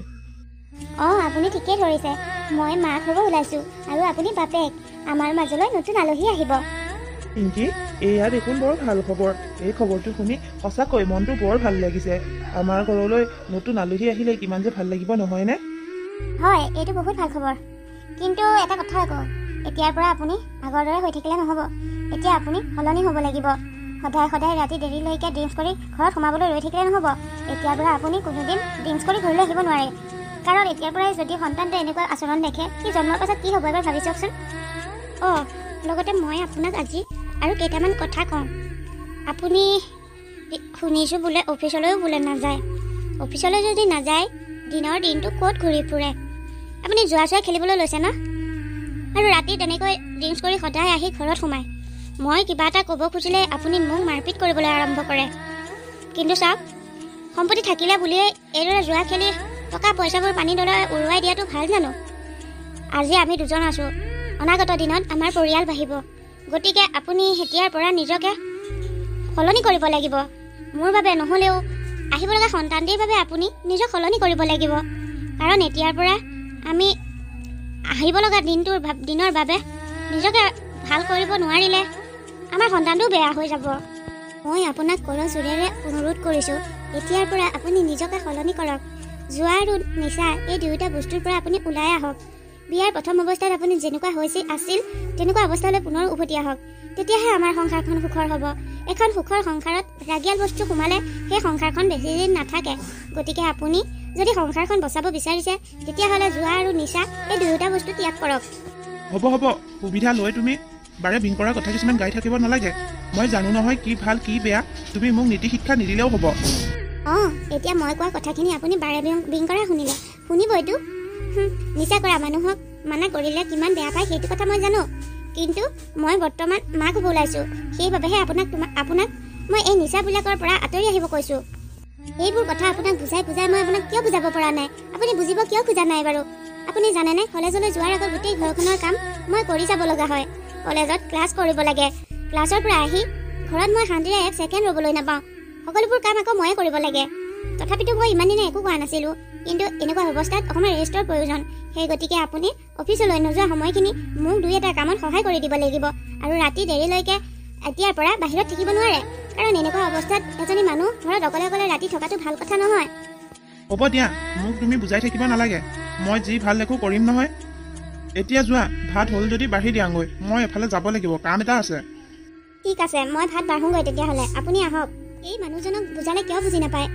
আপুনি ঠিকেই ধৰিছে। মই মাক হ'ব ওলাইছোঁ আৰু আপুনি বাপেক। আমাৰ মাজলৈ নতুন আলহী আহিব। পিংকি, এয়া দেখোন বৰ ভাল খবৰ। এই খবৰটো শুনি সঁচাকৈ মনটো বৰ ভাল লাগিছে। আমাৰ ঘৰলৈ নতুন আলহী আহিলে কিমান যে ভাল লাগিব, নহয়নে? হয়, এইটো বহুত ভাল খবৰ। কিন্তু এটা কথা আকৌ, এতিয়াৰ পৰা আপুনি আগৰ দৰে হৈ থাকিলে নহ'ব। এতিয়া আপুনি সলনি হ'ব লাগিব। সদায় ৰাতি দেৰিলৈকে ড্ৰিংকছ কৰি ঘৰত সোমাবলৈ ৰৈ থাকিলে নহ'ব। এতিয়াৰ পৰা আপুনি কোনোদিন ড্ৰিংকছ কৰি ঘৰলৈ আহিব নোৱাৰে। কাৰণ এতিয়াৰ পৰাই যদি সন্তানটোৱে এনেকুৱা আচৰণ দেখে, সি জন্মৰ পাছত কি হ'ব এবাৰ ভাবি চাওকচোন। লগতে মই আপোনাক আজি আৰু কেইটামান কথা কওঁ। আপুনি শুনিছোঁ বোলে অফিচলৈও বোলে নাযায়। অফিচলৈ যদি নাযায়, দিনৰ দিনটো ক'ত ঘূৰি ফুৰে? আপুনি জুৱা খেলিবলৈ লৈছে ন? আৰু ৰাতি তেনেকৈ ড্ৰিংকছ কৰি সদায় আহি ঘৰত সোমায়। মই কিবা এটা ক'ব খুজিলে আপুনি মোক মাৰপিট কৰিবলৈ আৰম্ভ কৰে। কিন্তু চাওক, সম্পত্তি থাকিলে বুলিয়ে এইদৰে জুৱা খেলি টকা পইচাবোৰ পানী দৰে উৰুৱাই দিয়াটো ভাল জানো? আজি আমি দুজন আছোঁ, অনাগত দিনত আমাৰ পৰিয়াল বাঢ়িব। গতিকে আপুনি এতিয়াৰ পৰা নিজকে সলনি কৰিব লাগিব। মোৰ বাবে নহ'লেও আহিব লগা সন্তানটিৰ বাবে আপুনি নিজক সলনি কৰিব লাগিব। কাৰণ এতিয়াৰ পৰা আমি আহিব লগা দিনৰ বাবে নিজকে ভাল কৰিব নোৱাৰিলে আমাৰ সন্তানটো বেয়া হৈ যাব। মই আপোনাক কলৰ জোৰেৰে অনুৰোধ কৰিছোঁ, এতিয়াৰ পৰা আপুনি নিজকে সলনি কৰক। জুৱা আৰু নিচা এই দুয়োটা বস্তুৰ পৰা আপুনি ওলাই আহক। বিয়াৰ প্ৰথম অৱস্থাত আপুনি যেনেকুৱা আছিল তেনেকুৱা অৱস্থালৈ পুনৰ উভতি আহক। তেতিয়াহে আমাৰ সংসাৰখন সুখৰ হ'ব। এখন সুখৰ সংসাৰত ৰাগিয়াল বস্তু সোমালে সেই সংসাৰখন বেছি দিন নাথাকে। গতিকে আপুনি যদি সংসাৰখন বচাব বিচাৰিছে তেতিয়াহ'লে জুৱা আৰু নিচা এই দুয়োটা বস্তু ত্যাগ কৰক। হ'ব সুবিধা লৈ তুমি বাৰে বিং কৰা কথা কিছুমান গাই থাকিব নালাগে। মই জানো নহয় কি ভাল কি বেয়া, তুমি মোক নীতি শিক্ষা নিদিলেও হ'ব। এতিয়া মই কোৱা কথাখিনি আপুনি বাৰে বিং কৰা শুনিলে, শুনিবইতো। নিচা কৰা মানুহক মানা কৰিলে কিমান বেয়া পায় সেইটো কথা মই জানো। কিন্তু মই বৰ্তমান মাক হ'ব ওলাইছোঁ, সেইবাবেহে আপোনাক মই এই নিচাবিলাকৰ পৰা আঁতৰি আহিব কৈছোঁ। এইবোৰ কথা আপোনাক বুজাই মই আপোনাক কিয় বুজাব পৰা নাই? আপুনি বুজিব কিয় খোজা নাই বাৰু? আপুনি জানেনে, কলেজলৈ যোৱাৰ আগত গোটেই ঘৰখনৰ কাম মই কৰি যাব লগা হয়। কলেজত ক্লাছ কৰিব লাগে, ক্লাছৰ পৰা আহি ঘৰত মই শান্তিৰে 1 ছেকেণ্ড ৰ'বলৈ নাপাওঁ। সকলোবোৰ কাম আকৌ ময়ে কৰিব লাগে। তথাপিতো মই ইমান দিনে একো কোৱা নাছিলোঁ। কিন্তু এনেকুৱা অৱস্থাত অকণমান ৰেষ্টৰ প্ৰয়োজন। সেই গতিকে আপুনি অফিচলৈ নোযোৱা সময়খিনি মোক 2-এটা কামত সহায় কৰি দিব লাগিব। আৰু ৰাতি দেৰিলৈকে এতিয়াৰ পৰা বাহিৰত থাকিব নোৱাৰে। কাৰণ এনেকুৱা অৱস্থাত এজনী মানুহ ঘৰত অকলে ৰাতি থকাটো ভাল কথা নহয়। হ'ব দিয়া, মোক তুমি বুজাই থাকিব নালাগে। মই যি ভাল দেখোঁ কৰিম নহয়। এতিয়া যোৱা, ভাত হ'ল যদি বাঢ়ি দিয়াগৈ। মই এফালে যাব লাগিব, কাম এটা আছে। ঠিক আছে, মই ভাত বাঢ়োঁগৈ তেতিয়াহ'লে। আপুনি আহক। এই মানুহজনক বুজালে কিয় বুজি নাপায়?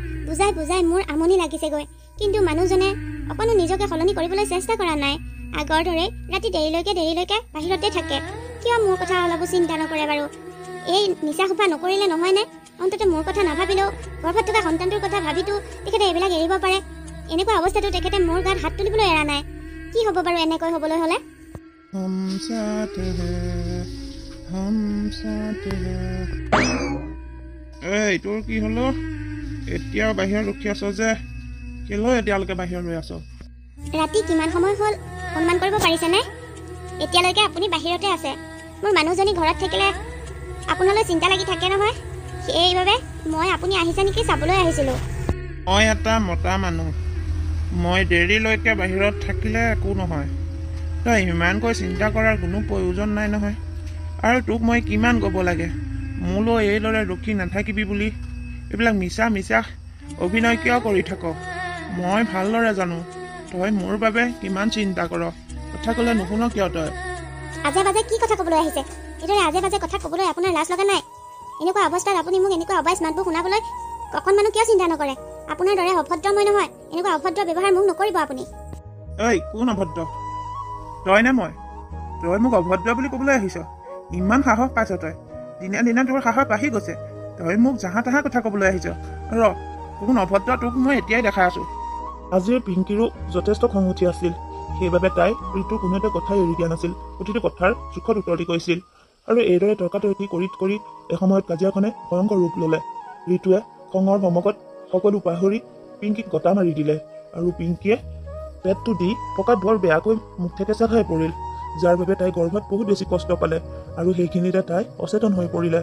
বুজাই মোৰ আমনি লাগিছেগৈ। কিন্তু মানুহজনে অকণো নিজকে সলনি কৰিবলৈ চেষ্টা কৰা নাই। আগৰ দৰে ৰাতি দেৰিলৈকে বাহিৰতে থাকে। কিয় মোৰ কথা অলপো চিন্তা নকৰে বাৰু? এই নিচা সোপা নকৰিলে নহয়নে? অন্ততঃ মোৰ কথা নাভাবিলেও গৰ্ভত থকা সন্তানটোৰ কথা ভাবিতো তেখেতে এইবিলাক এৰিব পাৰে। এনেকুৱা অৱস্থাতো তেখেতে মোৰ গাত হাত তুলিবলৈ এৰা নাই। কি হ'ব বাৰু এনেকৈ হ'বলৈ হ'লে? এই তোৰ কি হলো? এতিয়াও বাহিৰত ৰখি আছ যে, কেলৈ এতিয়ালৈকে বাহিৰত ৰৈ আছ? ৰাতি কিমান সময় হ'ল অনুমান কৰিব পাৰিছেনে? এতিয়ালৈকে আপুনি বাহিৰতে আছে। মোৰ মানুহজনী ঘৰত থাকিলে আপোনালৈ চিন্তা লাগি থাকে নহয়। সেইবাবে মই আপুনি আহিছে নেকি চাবলৈ আহিছিলোঁ। মই এটা মতা মানুহ, মই দেৰিলৈকে বাহিৰত থাকিলে একো নহয়। তই ইমানকৈ চিন্তা কৰাৰ কোনো প্ৰয়োজন নাই নহয়। আৰু তোক মই কিমান ক'ব লাগে, মোলৈ এইদৰে ৰখি নাথাকিবি বুলি। এইবিলাক মিছা অভিনয় কিয় কৰি থাক? মই ভালদৰে জানো তই মোৰ বাবে কিমান চিন্তা কৰ। কথা ক'লে নুশুন কিয় তই? আজে বাজে কি কথা ক'বলৈ আহিছে? এইদৰে আজে বাজে কথা ক'বলৈ আপোনাৰ লাজ লগা নাই? এনেকুৱা অৱস্থাত আপুনি মোক এনেকুৱা অবাইচ মাতবোৰ শুনাবলৈ অকণমানো কিয় চিন্তা নকৰে? আপোনাৰ দৰে অভদ্ৰ মই নহয়। এনেকুৱা অভদ্ৰ ব্যৱহাৰ মোক নকৰিব আপুনি। ঐ, কোন অভদ্ৰ? তই নে মই? তই মোক অভদ্ৰ বুলি ক'বলৈ আহিছ? ইমান সাহস পাইছ তই? দিনে তোৰ সাহস বাঢ়ি গৈছে। তই মোক জাহা তাহা কথা ক'বলৈ আহিছ। কোন অভদ্ৰ তোক মই এতিয়াই দেখাই আছো। আজিৰ পিংকিৰো যথেষ্ট খং উঠি আছিল। সেইবাবে তাই ঋতুৰ কোনো এটা কথাই এৰি দিয়া নাছিল। প্ৰতিটো কথাৰ জোখত উত্তৰ দি কৈছিল। আৰু এইদৰে তৰ্কাতৰ্কি কৰি এসময়ত কাজিয়াখনে ভয়ংকৰ ৰূপ ল'লে। ঋতুৱে খঙৰ ভমকত সকলো পাহৰি পিংকিক গটা মাৰি দিলে। আৰু পিংকিয়ে পেটটো দি পকাত বৰ বেয়াকৈ মুখ থেকেচা খাই পৰিল, যাৰ বাবে তাই গৰ্ভত বহুত বেছি কষ্ট পালে। আৰু সেইখিনিতে তাই অচেতন হৈ পৰিলে।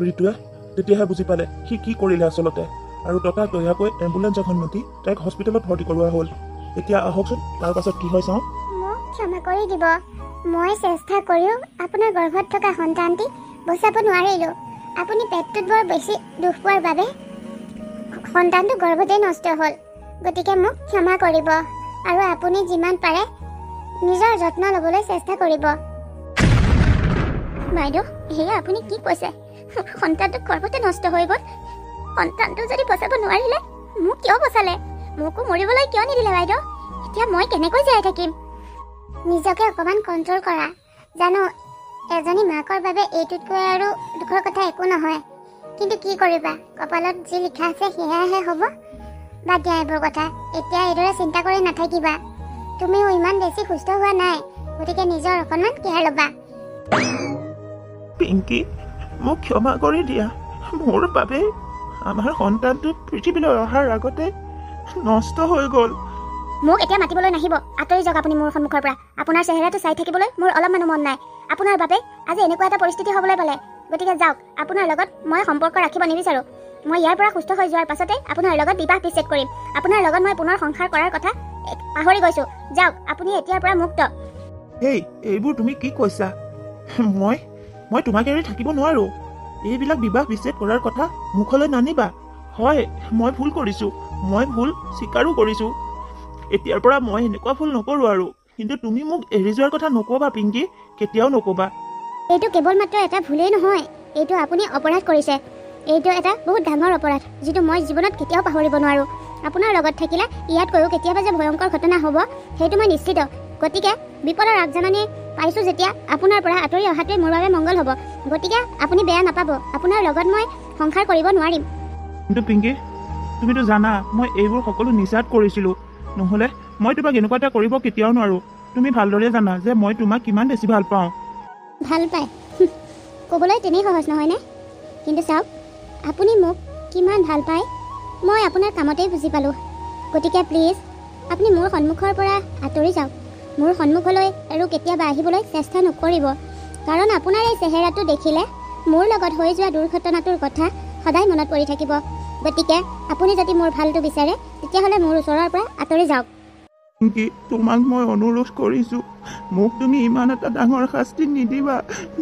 ঋতুৱে তেতিয়াহে বুজি পালে সি কি কৰিলে আচলতে। আৰু টকা তৈয়াকৈ এম্বুলেঞ্চ এখন মাতি তাইক হস্পিটেলত ভৰ্তি কৰোৱা হ'ল। এতিয়া আহকচোন তাৰ পাছত কি হয় চাওঁ। মোক ক্ষমা কৰি দিব। মই চেষ্টা কৰিও আপোনাৰ গৰ্ভত থকা সন্তানটি বচাব নোৱাৰিলোঁ। আপুনি পেটটোত বৰ বেছি দুখ পোৱাৰ বাবে সন্তানটো গৰ্ভতেই নষ্ট হ'ল। গতিকে মোক ক্ষমা কৰিব আৰু আপুনি যিমান পাৰে নিজৰ যত্ন ল'বলৈ চেষ্টা কৰিব। বাইদেউ, সেয়া আপুনি কি কৈছে? সন্তানটো গৰ্ভতে নষ্ট হৈ গ'ল। সন্তানটো যদি বচাব নোৱাৰিলে মোক কিয় বচালে? মোকো মৰিবলৈ কিয় নিদিলে বাইদেউ? এতিয়া মই কেনেকৈ জীয়াই থাকিম? নিজকে অকণমান কণ্ট্ৰল কৰা। জানো এজনী মাকৰ বাবে এইটোতকৈ আৰু দুখৰ কথা একো নহয়। কিন্তু কি কৰিবা, কপালত যি লিখা আছে সেয়াহে হ'ব। বাদ দিয়া এইবোৰ কথা। এতিয়া এইদৰে চিন্তা কৰি নাথাকিবা। তুমিও ইমান বেছি সুস্থ হোৱা নাই, গতিকে নিজৰ অকণমান কেয়াৰ ল'বা। পিংকি, মোক ক্ষমা কৰি দিয়া। মোৰ বাবে আমাৰ সন্তানটো পৃথিৱীলৈ অহাৰ আগতে নষ্ট হৈ গ'ল। মোক এতিয়া মাতিবলৈ নাহিব। আঁতৰি যাওক আপুনি মোৰ সন্মুখৰ পৰা। আপোনাৰ চেহেৰাটো চাই থাকিবলৈ মোৰ অলপমানো মন নাই। আপোনাৰ বাবে আজি এনেকুৱা এটা পৰিস্থিতি হ'বলৈ পালে, গতিকে যাওক। আপোনাৰ লগত মই সম্পৰ্ক ৰাখিব নিবিচাৰোঁ। মই ইয়াৰ পৰা সুস্থ হৈ যোৱাৰ পাছতে আপোনাৰ লগত বিবাহ বিচ্ছেদ কৰিম। আপোনাৰ লগত মই পুনৰ সংসাৰ কৰাৰ কথা পাহৰি গৈছোঁ। যাওক, আপুনি এতিয়াৰ পৰা মুক্ত। এইবোৰ তুমি কি কৈছা? মই তোমাক এৰি থাকিব নোৱাৰো। এইবিলাক বিবাহ বিচ্ছেদ কৰাৰ কথা মুখলৈ নানিবা। হয়, মই ভুল কৰিছোঁ। মই ভুল স্বীকাৰো কৰিছোঁ। এতিয়াৰ পৰা মই এনেকুৱা ভুল নকৰোঁ আৰু। কিন্তু তুমি মোক এৰি যোৱাৰ কথা নক'বা পিংকি, কেতিয়াও নক'বা। এইটো কেৱল মাত্ৰ এটা ভুলেই নহয়, এইটো আপুনি অপৰাধ কৰিছে। এইটো এটা বহুত ডাঙৰ অপৰাধ, যিটো মই জীৱনত কেতিয়াও পাহৰিব নোৱাৰোঁ। আপোনাৰ লগত থাকিলে ইয়াতকৈও কেতিয়াবা যে ভয়ংকৰ ঘটনা হ'ব, সেইটো মই নিশ্চিত। গতিকে বিপদৰ আগজাননী পাইছোঁ যেতিয়া, আপোনাৰ পৰা আঁতৰি অহাটোৱে মোৰ বাবে মংগল হ'ব। গতিকে আপুনি বেয়া নাপাব, আপোনাৰ লগত মই সংসাৰ কৰিব নোৱাৰিম। কিন্তু পিংকি, তুমিতো জানা মই এইবোৰ সকলো নিচাত কৰিছিলোঁ। নহ'লে মই তোমাক এনেকুৱা এটা কৰিব কেতিয়াও নোৱাৰোঁ। তুমি ভালদৰে জানা যে মই তোমাক কিমান বেছি ভাল পাওঁ। ভাল পায় ক'বলৈ তেনেই সহজ নহয়নে? কিন্তু চাওক, আপুনি মোক কিমান ভাল পায় মই আপোনাৰ কামতেই বুজি পালোঁ। গতিকে প্লিজ আপুনি মোৰ সন্মুখৰ পৰা আঁতৰি যাওক। মোৰ সন্মুখলৈ আৰু কেতিয়াবা আহিবলৈ চেষ্টা নকৰিব, কাৰণ আপোনাৰ এই চেহেৰাটো দেখিলে মোৰ লগত হৈ যোৱা দুৰ্ঘটনাটোৰ কথা সদায় মনত পৰি থাকিব। গতিকে আপুনি যদি মোৰ ভালটো বিচাৰে, তেতিয়াহ'লে মোৰ ওচৰৰ পৰা আঁতৰি যাওক। পিংকি, তোমাক মই অনুৰোধ কৰিছোঁ, মোক তুমি ইমান এটা ডাঙৰ শাস্তি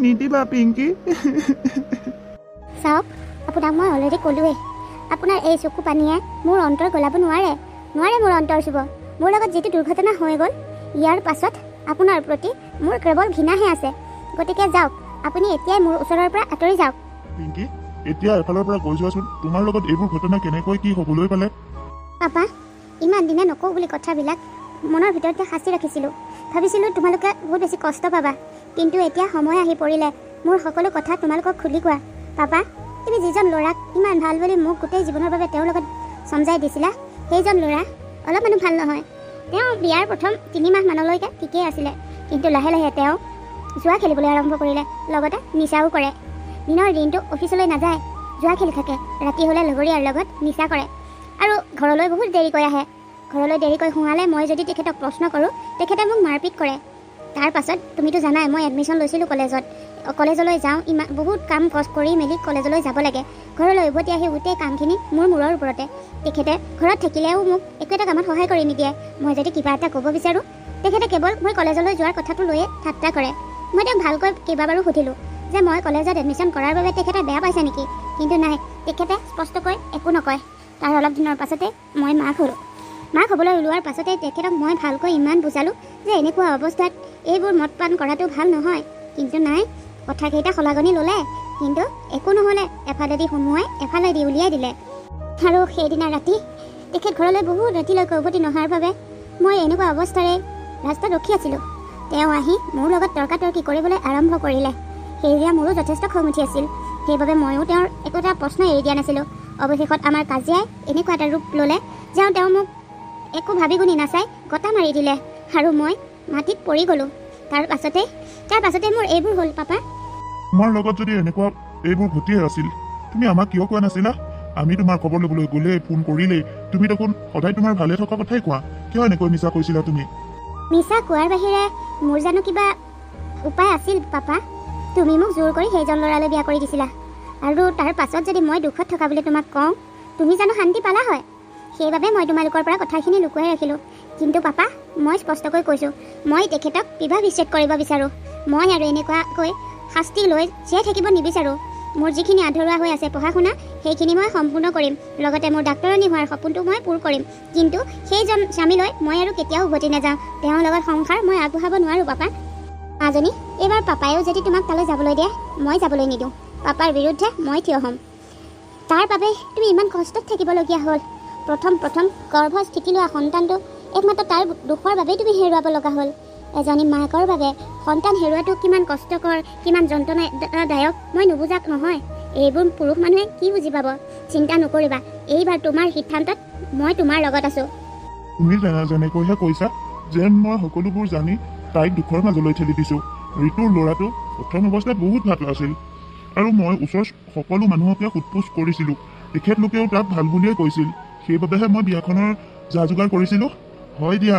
নিদিবা পিংকি। চাওক, আপোনাক মই অলৰেডি ক'লোৱেই, আপোনাৰ এই চকু পানীয়ে মোৰ অন্তৰ গলাব নোৱাৰে মোৰ অন্তৰ চুব। মোৰ লগত যিটো দুৰ্ঘটনা হৈ গ'ল, ইয়াৰ পাছত আপোনাৰ প্ৰতি মোৰ কেৱল ঘৃণাহে আছে। গতিকে যাওক, আপুনি এতিয়াই মোৰ ওচৰৰ পৰা আঁতৰি যাওক। পিংকি, এতিয়া এফালৰ পৰা কৈ যোৱাচোন, তোমাৰ লগত এইবোৰ ঘটনা কেনেকৈ কি হ'বলৈ পালে? পাপা, ইমান দিনে নকওঁ বুলি কথাবিলাক মনৰ ভিতৰতে সাঁচি ৰাখিছিলোঁ। ভাবিছিলোঁ তোমালোকে বহুত বেছি কষ্ট পাবা, কিন্তু এতিয়া সময় আহি পৰিলে মোৰ সকলো কথা তোমালোকক খুলি কোৱা। পাপা, তুমি যিজন ল'ৰাক ইমান ভাল বুলি মোক গোটেই জীৱনৰ বাবে তেওঁৰ লগত সমজাই দিছিলা, সেইজন ল'ৰা অলপমানো ভাল নহয়। তেওঁ বিয়াৰ প্ৰথম 3 মাহ মানলৈকে ঠিকেই আছিলে, কিন্তু লাহে লাহে তেওঁ জুৱা খেলিবলৈ আৰম্ভ কৰিলে, লগতে নিচাও কৰে। দিনৰ দিনটো অফিচলৈ নাযায়, জুৱা খেলি থাকে। ৰাতি হ'লে লগৰীয়াৰ লগত নিচা কৰে আৰু ঘৰলৈ বহুত দেৰিকৈ আহে। ঘৰলৈ দেৰিকৈ সোমালে মই যদি তেখেতক প্ৰশ্ন কৰোঁ, তেখেতে মোক মাৰপিট কৰে। তাৰ পাছত তুমিতো জানাই মই এডমিশ্যন লৈছিলোঁ কলেজলৈ যাওঁ, ইমান বহুত কাম কষ্ট কৰি মেলি কলেজলৈ যাব লাগে। ঘৰলৈ উভতি আহি গোটেই কামখিনি মোৰ মূৰৰ ওপৰতে। তেখেতে ঘৰত থাকিলেও মোক একো এটা কামত সহায় কৰি নিদিয়ে। মই যদি কিবা এটা ক'ব বিচাৰোঁ, তেখেতে কেৱল মই কলেজলৈ যোৱাৰ কথাটো লৈয়ে ঠাট্টা কৰে। মই তেওঁক ভালকৈ কেইবাবাৰো সুধিলোঁ যে মই কলেজত এডমিশ্যন কৰাৰ বাবে তেখেতে বেয়া পাইছে নেকি, কিন্তু নাই, তেখেতে স্পষ্টকৈ একো নকয়। তাৰ অলপ দিনৰ পাছতে মই মাক হ'লোঁ। মাক হ'বলৈ ওলোৱাৰ পাছতে তেখেতক মই ভালকৈ ইমান বুজালোঁ যে এনেকুৱা অৱস্থাত এইবোৰ মদ পান কৰাটো ভাল নহয়, কিন্তু নাই, কথাকেইটা সলাগনি ল'লে, কিন্তু একো নহ'লে। এফালেদি সুমুৱাই এফালেদি উলিয়াই দিলে। আৰু সেইদিনা ৰাতি তেখেত ঘৰলৈ বহুত ৰাতিলৈকে উভতি নহাৰ বাবে মই এনেকুৱা অৱস্থাৰে ৰাস্তাত ৰখি আছিলোঁ। তেওঁ আহি মোৰ লগত তৰ্কাতৰ্কি কৰিবলৈ আৰম্ভ কৰিলে। সেয়েহে মোৰো যথেষ্ট খং উঠি আছিল। সেইবাবে ময়ো তেওঁৰ একোটা প্ৰশ্ন এৰি দিয়া নাছিলোঁ। অৱশেষত আমাৰ কাজিয়াই এনেকুৱা এটা ৰূপ ল'লে যে তেওঁ মোক একো ভাবি গুণি নাচাই গটা মাৰি দিলে আৰু মই মাটিত পৰি গ'লোঁ। তাৰ পাছতে মোৰ এইবোৰ হ'ল। পাপা, তোমাৰ লগত যদি এনেকুৱা এইবোৰ ঘটিয়ে আছিল, তুমি আমাক কিয় কোৱা নাছিলা? আমি তোমাৰ খবৰ ল'বলৈ গ'লে ফোন কৰিলেই তুমি দেখোন সদায় তোমাৰ ভালে থকা কথাই কোৱা। কিয় এনেকৈ মিছা কৈছিলা তুমি? মিছা কোৱাৰ বাহিৰে মোৰ জানো কিবা উপায় আছিল? পাপা, তুমি মোক জোৰ কৰি সেইজন ল'ৰালৈ বিয়া কৰি দিছিলা, আৰু তাৰ পাছত যদি মই দুখত থকা বুলি তোমাক কওঁ, তুমি জানো শান্তি পালা হয়? সেইবাবে মই তোমালোকৰ পৰা কথাখিনি লুকুৱাই ৰাখিলোঁ। কিন্তু পাপা, মই স্পষ্টকৈ কৈছোঁ, মই তেখেতক বিবাহ বিচ্ছেদ কৰিব বিচাৰোঁ। মই আৰু এনেকুৱাকৈ শাস্তি লৈ জীয়াই থাকিব নিবিচাৰোঁ। মোৰ যিখিনি আধৰুৱা হৈ আছে পঢ়া শুনা, সেইখিনি মই সম্পূৰ্ণ কৰিম। লগতে মোৰ ডাক্তৰণী হোৱাৰ সপোনটো মই পূৰ কৰিম। কিন্তু সেইজন স্বামীলৈ মই আৰু কেতিয়াও উভতি নাযাওঁ। তেওঁৰ লগত সংসাৰ মই আগবঢ়াব নোৱাৰোঁ। পাপা, মাজনী, এইবাৰ পাপায়েও যদি তোমাক তালৈ যাবলৈ দিয়ে, মই যাবলৈ নিদিওঁ। পাপাৰ বিৰুদ্ধে মই থিয় হ'ম। তাৰ বাবে তুমি ইমান কষ্টত থাকিবলগীয়া হ'ল। প্ৰথম গৰ্ভস্থিতি লোৱা সন্তানটো একমাত্ৰ তাৰ দুখৰ বাবেই তুমি হেৰুৱাব লগা হ'ল। এজনী মাকৰ বাবে সন্তান হেৰুৱাটো কিমান কষ্টকৰ, কিমান যন্ত্ৰণাদায়ক মই নুবুজাক নহয়। এইবোৰ পুৰুষ মানুহে কি বুজি পাব? চিন্তা নকৰিবা, এইবাৰ তোমাৰ সিদ্ধান্তত মই তোমাৰ লগত আছোঁ। তুমি যেনেকৈহে কৈছা যেন মই সকলোবোৰ জানি তাইক দুখৰ মাজলৈ ঠেলি দিছোঁ। ঋতুৰ ল'ৰাটো প্ৰথম অৱস্থাত বহুত ভাল আছিল, আৰু মই ওচৰৰ সকলো মানুহকে সোধ পোছ কৰিছিলোঁ তেখেতলোকেও তাক ভাল বুলিয়েই কৈছিল। সেইবাবেহে মই বিয়াখনৰ যা যোগাৰ কৰিছিলোঁ। হয় দিয়া,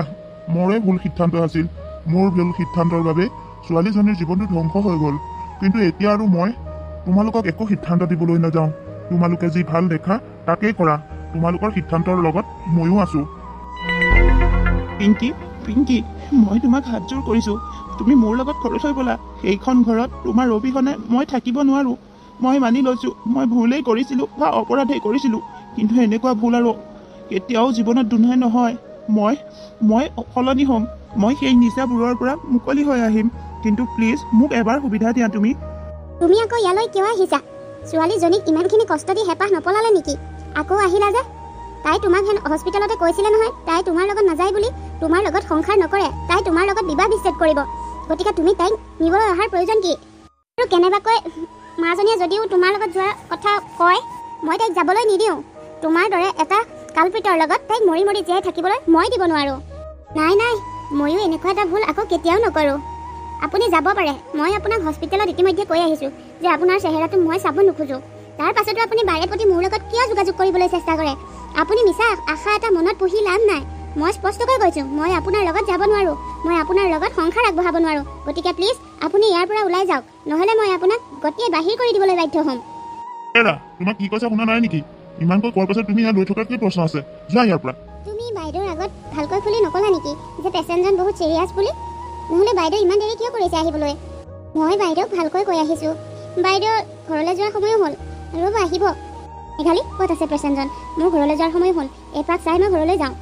মোৰে ভুল সিদ্ধান্ত আছিল। মোৰ ভুল সিদ্ধান্তৰ বাবে ছোৱালীজনীৰ জীৱনটো ধ্বংস হৈ গ'ল। কিন্তু এতিয়া আৰু মই তোমালোকক একো সিদ্ধান্ত দিবলৈ নাযাওঁ। তোমালোকে যি ভাল দেখা তাকেই কৰা। তোমালোকৰ সিদ্ধান্তৰ লগত ময়ো আছোঁ। পিংকি, পিংকি, মই তোমাক হাতযোৰ কৰিছোঁ। তুমি মোৰ লগত ঘৰলৈ ব'লা। সেইখন ঘৰত তোমাৰ অবিহনে মই থাকিব নোৱাৰোঁ। মই মানি লৈছোঁ মই ভুলেই কৰিছিলোঁ বা অপৰাধেই কৰিছিলোঁ, কিন্তু এনেকুৱা ভুল আৰু কেতিয়াও জীৱনত দুনাই নহয়। মই সলনি হ'ম। মই সেই নিচাবোৰৰ পৰা মুকলি হৈ আহিম। কিন্তু প্লিজ মোক এবাৰ সুবিধা দিয়া তুমি। তুমি আকৌ ইয়ালৈ কিয় আহিছা? ছোৱালীজনীক ইমানখিনি কষ্ট দি হেঁপাহ নপলালে নেকি? আকৌ আহিলা যে? তাই তোমাক হস্পিটেলতে কৈছিলে নহয় তাই তোমাৰ লগত নাযায় বুলি, তোমাৰ লগত সংসাৰ নকৰে, তাই তোমাৰ লগত বিবাহ বিচ্ছেদ কৰিব। গতিকে তুমি তাইক নিবলৈ অহাৰ প্ৰয়োজন কি? আৰু কেনেবাকৈ মাজনীয়ে যদিও তোমাৰ লগত যোৱাৰ কথা কয়, মই তাইক যাবলৈ নিদিওঁ। তোমাৰ দৰে এটা কালপিতৰ লগত তাইক মৰি মৰি জীয়াই থাকিবলৈ মই দিব নোৱাৰোঁ। নাই নাই, ময়ো এনেকুৱা এটা ভুল আকৌ কেতিয়াও নকৰোঁ। আপুনি যাব পাৰে। মই আপোনাক হস্পিটেলত ইতিমধ্যে কৈ আহিছোঁ যে আপোনাৰ চেহেৰাটো মই চাব নোখোজোঁ। তাৰ পাছতো আপুনি বাৰে প্ৰতি মোৰ লগত কিয় যোগাযোগ কৰিবলৈ চেষ্টা কৰে? আপুনি মিছা আশা এটা মনত পুহি লাভ নাই। মই স্পষ্টকৈ কৈছোঁ মই আপোনাৰ লগত যাব নোৱাৰোঁ। মই আপোনাৰ লগত সংসাৰ আগবঢ়াব নোৱাৰোঁ। গতিকে প্লিজ আপুনি ইয়াৰ পৰা ওলাই যাওক, নহ'লে মই আপোনাক গতিয়ে বাহিৰ কৰি দিবলৈ বাধ্য হ'ম। এৰা, তোমাক কি কৈছে শুনা নাই নেকি? ইমানকৈ কোৱাৰ পাছত তুমি ইয়াত ৰৈ থকাৰ কি প্ৰশ্ন আছে? যোৱা ইয়াৰ পৰা। তুমি বাইদেউৰ আগত ভালকৈ খুলি নকলা নেকি যে পেচেণ্টজন বহুত চিৰিয়াছ বুলি? নহ'লে বাইদেউ ইমান দেৰি কিয় কৰিছে আহিবলৈ? মই বাইদেউক ভালকৈ কৈ আহিছোঁ। বাইদেউ ঘৰলৈ যোৱাৰ সময়ো হ'ল। ৰ'ব আহিব। মেঘালী, ক'ত আছে পেচেণ্টজন? মোৰ ঘৰলৈ যোৱাৰ সময় হ'ল। এপাক চাই মই ঘৰলৈ যাওঁ।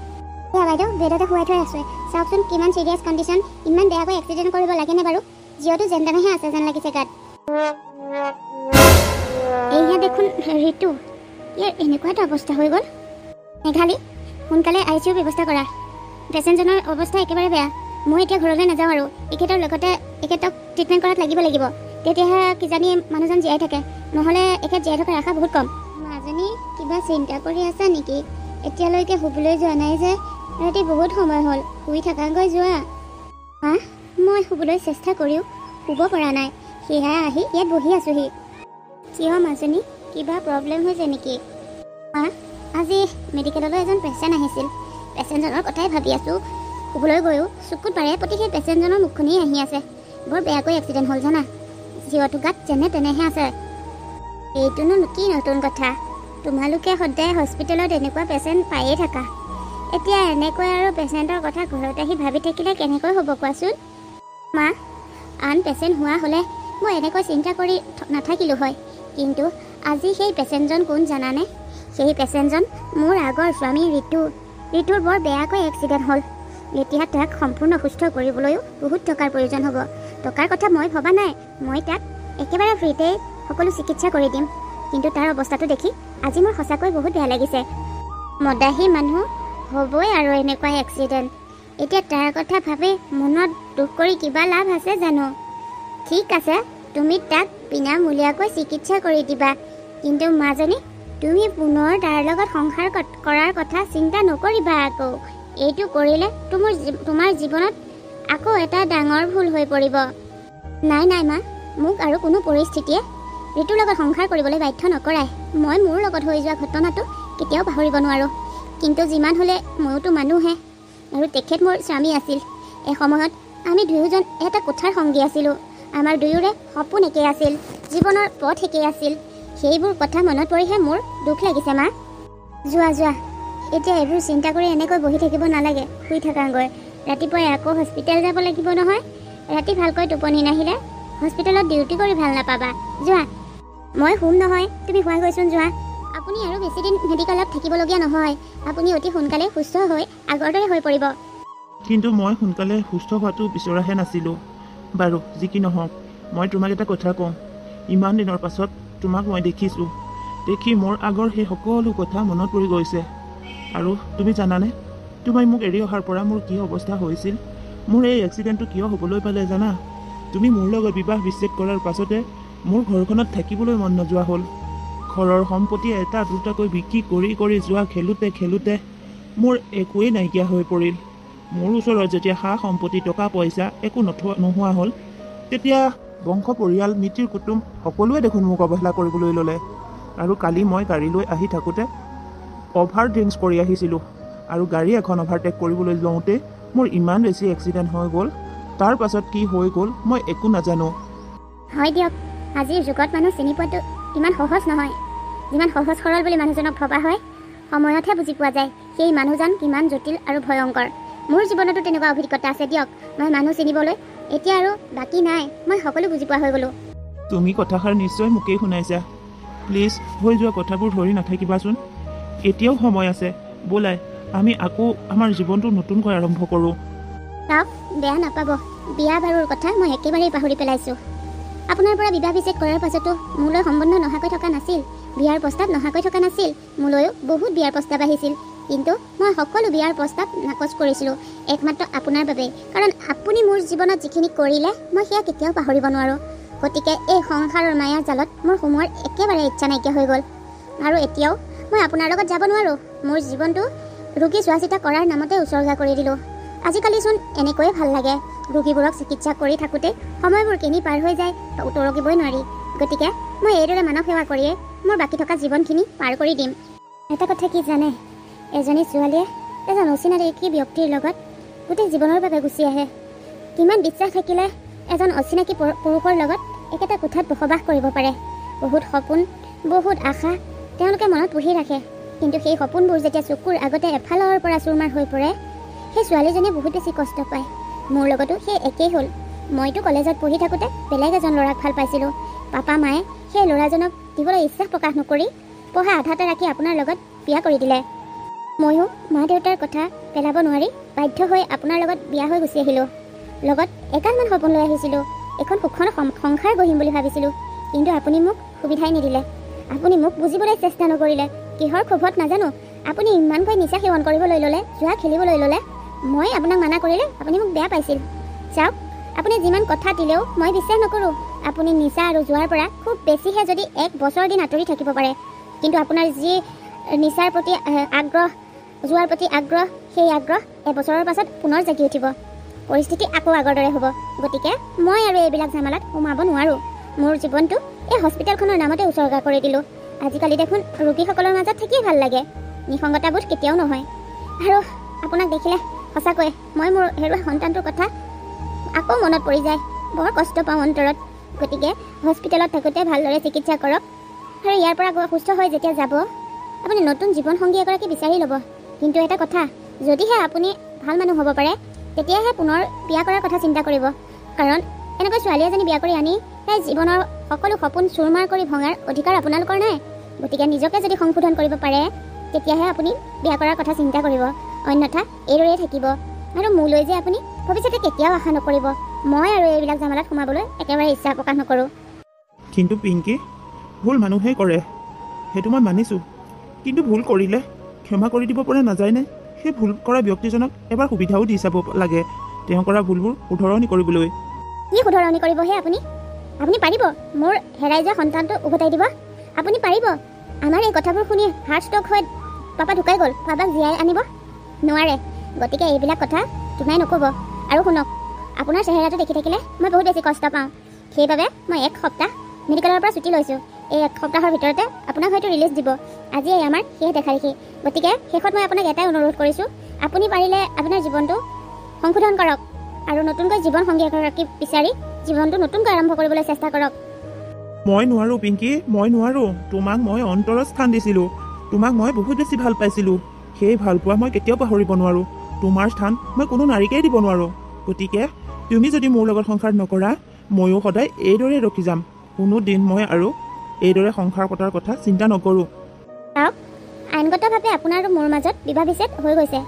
এয়া বাইদেউ বেডতে শুৱাই থৈ আছোঁ। চাওকচোন কিমান চিৰিয়াছ কণ্ডিশ্যন। ইমান বেয়াকৈ এক্সিডেণ্ট কৰিব লাগেনে বাৰু? যিহেতু যেন তেনেহে আছে যেন লাগিছে গাত। এইয়া দেখোন ঋতু, ইয়াৰ এনেকুৱা এটা অৱস্থা হৈ গ'ল। মেঘালী, সোনকালে ICU ব্যৱস্থা কৰা। পেচেণ্টজনৰ অৱস্থা একেবাৰে বেয়া। মই এতিয়া ঘৰলৈ নাযাওঁ আৰু এখেতৰ লগতে এখেতক ট্ৰিটমেণ্ট কৰাত লাগিব। তেতিয়াহে কিজানি মানুহজন জীয়াই থাকে, নহ'লে এখেত জীয়াই থকাৰ আশা বহুত কম। মাজনী কিবা চিন্তা কৰি আছা নেকি? এতিয়ালৈকে শুবলৈ যোৱা নাই যে? ৰাতি বহুত সময় হ'ল, শুই থাকাগৈ যোৱা। হা? মই শুবলৈ চেষ্টা কৰিও শুব পৰা নাই। সেয়াই আহি ইয়াত বহি আছোঁহি। কিয় মাজনী, কিবা প্ৰব্লেম হৈছে নেকি? হা? আজি মেডিকেললৈ এজন পেচেণ্ট আহিছিল। পেচেণ্টজনৰ কথাই ভাবি আছোঁ। শুবলৈ গৈও চকুত বাৰে প্ৰতি সেই পেচেণ্টজনৰ মুখখনেই আহি আছে। বৰ বেয়াকৈ এক্সিডেণ্ট হ'ল জানা। জীৱটো গাত যেনে তেনেহে আছে। এইটোনো কি নতুন কথা? তোমালোকে সদায় হস্পিটেলত এনেকুৱা পেচেণ্ট পায়েই থাকা। এতিয়া এনেকৈ আৰু পেচেণ্টৰ কথা ঘৰত আহি ভাবি থাকিলে কেনেকৈ হ'ব কোৱাচোন? মা, আন পেচেণ্ট হোৱা হ'লে মই এনেকৈ চিন্তা কৰি নাথাকিলোঁ হয়। কিন্তু আজি সেই পেচেণ্টজন কোন জানানে? সেই পেচেণ্টজন মোৰ আগৰ স্বামী ঋতু। ঋতুৰ বৰ বেয়াকৈ এক্সিডেণ্ট হ'ল। এতিয়া তাক সম্পূৰ্ণ সুস্থ কৰিবলৈও বহুত টকাৰ প্ৰয়োজন হ'ব। টকাৰ কথা মই ভবা নাই। মই তাক একেবাৰে ফ্ৰীতেই সকলো চিকিৎসা কৰি দিম। কিন্তু তাৰ অৱস্থাটো দেখি আজি মোৰ সঁচাকৈ বহুত বেয়া লাগিছে। মদাহী মানুহ হ'বই আৰু এনেকুৱা এক্সিডেণ্ট। এতিয়া তাৰ কথা ভাবি মনত দুখ কৰি কিবা লাভ আছে জানো? ঠিক আছে, তুমি তাক বিনামূলীয়াকৈ চিকিৎসা কৰি দিবা। কিন্তু মাজনী, তুমি পুনৰ তাৰ লগত সংসাৰ কৰাৰ কথা চিন্তা নকৰিবা আকৌ। এইটো কৰিলে তোমাৰ জীৱনত আকৌ এটা ডাঙৰ ভুল হৈ পৰিব। নাই নাই মা, মোক আৰু কোনো পৰিস্থিতিয়ে ঋতুৰ লগত সংসাৰ কৰিবলৈ বাধ্য নকৰাই। মই মোৰ লগত হৈ যোৱা ঘটনাটো কেতিয়াও পাহৰিব নোৱাৰোঁ। কিন্তু যিমান হ'লে ময়োতো মানুহে, আৰু তেখেত মোৰ স্বামী আছিল। এসময়ত আমি দুয়োজন এটা কোঠাৰ সংগী আছিলোঁ। আমাৰ দুয়োৰে সপোন একেই আছিল, জীৱনৰ পথ একেই আছিল। সেইবোৰ কথা মনত পৰিহে মোৰ দুখ লাগিছে মা। যোৱা যোৱা, এতিয়া এইবোৰ চিন্তা কৰি এনেকৈ বহি থাকিব নালাগে। শুই থাকাগৈ। ৰাতিপুৱাই আকৌ হস্পিটেল যাব লাগিব নহয়। ৰাতি ভালকৈ টোপনি নাহিলে হস্পিটেলত ডিউটি কৰি ভাল নাপাবা। যোৱা। মই শুম নহয়, তুমি শুৱাই গৈছোন যোৱা। আপুনি আৰু বেছিদিন মেডিকেলত থাকিবলগীয়া নহয়। আপুনি অতি সোনকালে সুস্থ হৈ আগৰ দৰে হৈ পৰিব। কিন্তু মই সোনকালে সুস্থ হোৱাটো বিচৰাহে নাছিলোঁ। বাৰু যি কি নহওক, মই তোমাক এটা কথা কওঁ। ইমান দিনৰ পাছত তোমাক মই দেখিছোঁ। দেখি মোৰ আগৰ সেই সকলো কথা মনত পৰি গৈছে। আৰু তুমি জানানে, তুমি মোক এৰি অহাৰ পৰা মোৰ কি অৱস্থা হৈছিল? মোৰ এই এক্সিডেণ্টটো কিয় হ'বলৈ পালে জানা? তুমি মোৰ লগত বিবাহ বিচ্ছেদ কৰাৰ পাছতে মোৰ ঘৰখনত থাকিবলৈ মন নোযোৱা হ'ল। ঘৰৰ সম্পত্তি এটা দুটাকৈ বিক্ৰী কৰি যোৱা খেলোঁতে মোৰ একোৱেই নাইকিয়া হৈ পৰিল। মোৰ ওচৰত যেতিয়া সা সম্পত্তি টকা পইচা একো নোহোৱা হ'ল, তেতিয়া বংশ পৰিয়াল মিতিৰ কুটুম সকলোৱে দেখোন মোক অৱহেলা কৰিবলৈ ল'লে। আৰু কালি মই গাড়ী লৈ আহি থাকোঁতে অভাৰ ড্ৰিংকছ কৰি আহিছিলোঁ আৰু গাড়ী এখন অভাৰটেক কৰিবলৈ লওঁতে মোৰ ইমান বেছি এক্সিডেণ্ট হৈ গ'ল। তাৰ পাছত কি হৈ গ'ল মই একো নাজানো। হয় দিয়ক, আজিৰ যুগত মানুহ চিনি পোৱাটো ইমান সহজ নহয়। যিমান সহজ সৰল বুলি মানুহজনক ভবা হয়, সময়তহে বুজি পোৱা যায় সেই মানুহজন কিমান জটিল আৰু ভয়ংকৰ। মোৰ জীৱনতো তেনেকুৱা অভিজ্ঞতা আছে দিয়ক। মই মানুহ চিনিবলৈ এতিয়া আৰু বাকী নাই, মই সকলো বুজি পোৱা হৈ গ'লোঁ। তুমি কথাষাৰ নিশ্চয় মোকেই শুনাইছা। প্লিজ হৈ যোৱা কথাবোৰ ধৰি নাথাকিবাচোন। এতিয়াও সময় আছে, ব'লাই আমি আকৌ আমাৰ জীৱনটো নতুনকৈ আৰম্ভ কৰোঁ। চাওক, বেয়া নাপাব, বিয়া বাৰুৰ কথা মই একেবাৰেই পাহৰি পেলাইছোঁ। আপোনাৰ পৰা বিবাহ বিচ্ছেদ কৰাৰ পাছতো মোলৈ সম্বন্ধ নহাকৈ থকা নাছিল, বিয়াৰ প্ৰস্তাৱ নহাকৈ থকা নাছিল। মোলৈও বহুত বিয়াৰ প্ৰস্তাৱ আহিছিল, কিন্তু মই সকলো বিয়াৰ প্ৰস্তাৱ নাকচ কৰিছিলোঁ একমাত্ৰ আপোনাৰ বাবে। কাৰণ আপুনি মোৰ জীৱনত যিখিনি কৰিলে মই সেয়া কেতিয়াও পাহৰিব নোৱাৰোঁ। গতিকে এই সংসাৰৰ মায়াৰ জালত মোৰ সোমোৱাৰ একেবাৰে ইচ্ছা নাইকিয়া হৈ গ'ল। আৰু এতিয়াও মই আপোনাৰ লগত যাব নোৱাৰোঁ। মোৰ জীৱনটো ৰোগী চোৱা চিতা কৰাৰ নামতে উচৰ্গা কৰি দিলোঁ। আজিকালিচোন এনেকৈয়ে ভাল লাগে, ৰোগীবোৰক চিকিৎসা কৰি থাকোঁতে সময়বোৰ কেনি পাৰ হৈ যায় উতৰকিবই নোৱাৰি। গতিকে মই এইদৰে মানৱ সেৱা কৰিয়ে মোৰ বাকী থকা জীৱনখিনি পাৰ কৰি দিম। এটা কথা কি জানে, এজনী ছোৱালীয়ে এজন অচিনাকি ব্যক্তিৰ লগত গোটেই জীৱনৰ বাবে গুচি আহে। কিমান বিশ্বাস থাকিলে এজন অচিনাকি পুৰুষৰ লগত একেটা কোঠাত বসবাস কৰিব পাৰে। বহুত সপোন, বহুত আশা তেওঁলোকে মনত পুহি ৰাখে, কিন্তু সেই সপোনবোৰ যেতিয়া চকুৰ আগতে এফালৰ পৰা চুৰমাৰ হৈ পৰে, সেই ছোৱালীজনীয়ে বহুত বেছি কষ্ট পায়। মোৰ লগতো সেই একেই হ'ল। মইতো কলেজত পঢ়ি থাকোঁতে বেলেগ এজন ল'ৰাক ভাল পাইছিলোঁ। পাপা মায়ে সেই ল'ৰাজনক দিবলৈ ইচ্ছা প্ৰকাশ নকৰি পঢ়া আধাতে ৰাখি আপোনাৰ লগত বিয়া কৰি দিলে। ময়ো মা দেউতাৰ কথা পেলাব নোৱাৰি বাধ্য হৈ আপোনাৰ লগত বিয়া হৈ গুচি আহিলোঁ। লগত একালমান সপোন লৈ আহিছিলোঁ, এখন সুখৰ সংসাৰ গঢ়িম বুলি ভাবিছিলোঁ, কিন্তু আপুনি মোক সুবিধাই নিদিলে। আপুনি মোক বুজিবলৈ চেষ্টা নকৰিলে। কিহৰ ক্ষোভত নাজানো আপুনি ইমানকৈ নিচা সেৱন কৰিবলৈ ল'লে, জুৱা খেলিবলৈ ল'লে। মই আপোনাক মানা কৰিলে আপুনি মোক বেয়া পাইছিল। চাওক, আপুনি যিমান কথা দিলেও মই বিশ্বাস নকৰোঁ। আপুনি নিচা আৰু জুৱাৰ পৰা খুব বেছিহে যদি 1 বছৰ দিন আঁতৰি থাকিব পাৰে, কিন্তু আপোনাৰ যি নিচাৰ প্ৰতি আগ্ৰহ, জুৱাৰ প্ৰতি আগ্ৰহ, সেই আগ্ৰহ এবছৰৰ পাছত পুনৰ জাগি উঠিব। পৰিস্থিতি আকৌ আগৰ দৰে হ'ব। গতিকে মই আৰু এইবিলাক ঝামেলাত সোমাব নোৱাৰোঁ। মোৰ জীৱনটো এই হস্পিটেলখনৰ নামতে উচৰ্গা কৰি দিলোঁ। আজিকালি দেখোন ৰোগীসকলৰ মাজত থাকিয়ে ভাল লাগে, নিসংগতাবোধ কেতিয়াও নহয়। আৰু আপোনাক দেখিলে সঁচাকৈ মই মোৰ হেৰুৱা সন্তানটোৰ কথা আকৌ মনত পৰি যায়। বৰ কষ্ট পাওঁ অন্তৰত। গতিকে হস্পিটেলত থাকোঁতে ভালদৰে চিকিৎসা কৰক, আৰু ইয়াৰ পৰা সুস্থ হৈ যেতিয়া যাব আপুনি নতুন জীৱনসংগী এগৰাকী বিচাৰি ল'ব। কিন্তু এটা কথা, যদিহে আপুনি ভাল মানুহ হ'ব পাৰে, তেতিয়াহে পুনৰ বিয়া কৰাৰ কথা চিন্তা কৰিব। কাৰণ এনেকৈ ছোৱালী এজনী বিয়া কৰি আনি তাইৰ জীৱনৰ সকলো সপোন চুৰমাৰ কৰি ভঙাৰ অধিকাৰ আপোনালোকৰ নাই। গতিকে নিজকে যদি সংশোধন কৰিব পাৰে, তেতিয়াহে আপুনি বিয়া কৰাৰ কথা চিন্তা কৰিব। অন্যথা এইদৰেই থাকিব। আৰু মোলৈ যে আপুনি ভৱিষ্যতে কেতিয়াও আশা নকৰিব। মই আৰু এইবিলাক ঝামেলাত সোমাবলৈ একেবাৰে ইচ্ছা প্ৰকাশ নকৰোঁ। কিন্তু পিংকি, ভুল মানুহেই কৰে, সেইটো মই মানিছোঁ। কিন্তু ভুল কৰিলে ক্ষমা কৰি দিব পৰা নাযায়নে? সেই ভুল কৰা ব্যক্তিজনক এবাৰ সুবিধাও দি চাব লাগে তেওঁ কৰা ভুলবোৰ শুধৰণি কৰিবলৈ। কি শুধৰণি কৰিবহে আপুনি? আপুনি পাৰিব মোৰ হেৰাই যোৱা সন্তানটো উভতাই দিব? আপুনি পাৰিব আমাৰ এই কথাবোৰ শুনি হাৰ্ট ষ্ট্ৰক হৈ পাপা ঢুকাই গ'ল, পাপাক জীয়াই আনিব? নোৱাৰে। গতিকে এইবিলাক কথা তোমাই নক'ব। আৰু শুনক, আপোনাৰ চেহেৰাটো দেখি থাকিলে মই বহুত বেছি কষ্ট পাওঁ। সেইবাবে মই 1 সপ্তাহ মেডিকেলৰ পৰা ছুটি লৈছোঁ। এই 1 সপ্তাহৰ ভিতৰতে আপোনাক হয়তো ৰিলিজ দিব। আজি আমাৰ শেষ দেখা দেখি। গতিকে শেষত মই আপোনাক এটাই অনুৰোধ কৰিছোঁ, আপুনি পাৰিলে আপোনাৰ জীৱনটো সংশোধন কৰক আৰু নতুনকৈ জীৱন সংগী এগৰাকী বিচাৰি জীৱনটো নতুনকৈ আৰম্ভ কৰিবলৈ চেষ্টা কৰক। মই নোৱাৰোঁ পিংকি, মই নোৱাৰোঁ। তোমাক মই অন্তৰত স্থান দিছিলোঁ, তোমাক মই বহুত বেছি ভাল পাইছিলোঁ। সেই ভালপোৱা মই কেতিয়াও পাহৰিব নোৱাৰোঁ। তোমাৰ স্থান মই কোনো নাৰীকেই দিব নোৱাৰোঁ। গতিকে তুমি যদি মোৰ লগত সংসাৰ নকৰা, ময়ো সদায় এইদৰে ৰখি যাম। কোনো দিন মই আৰু এইদৰে সংসাৰ পতাৰ কথা চিন্তা নকৰোঁ। চাওক, আইনগতভাৱে আপোনাৰ আৰু মোৰ মাজত বিবাহ বিচ্ছেদ হৈ গৈছে।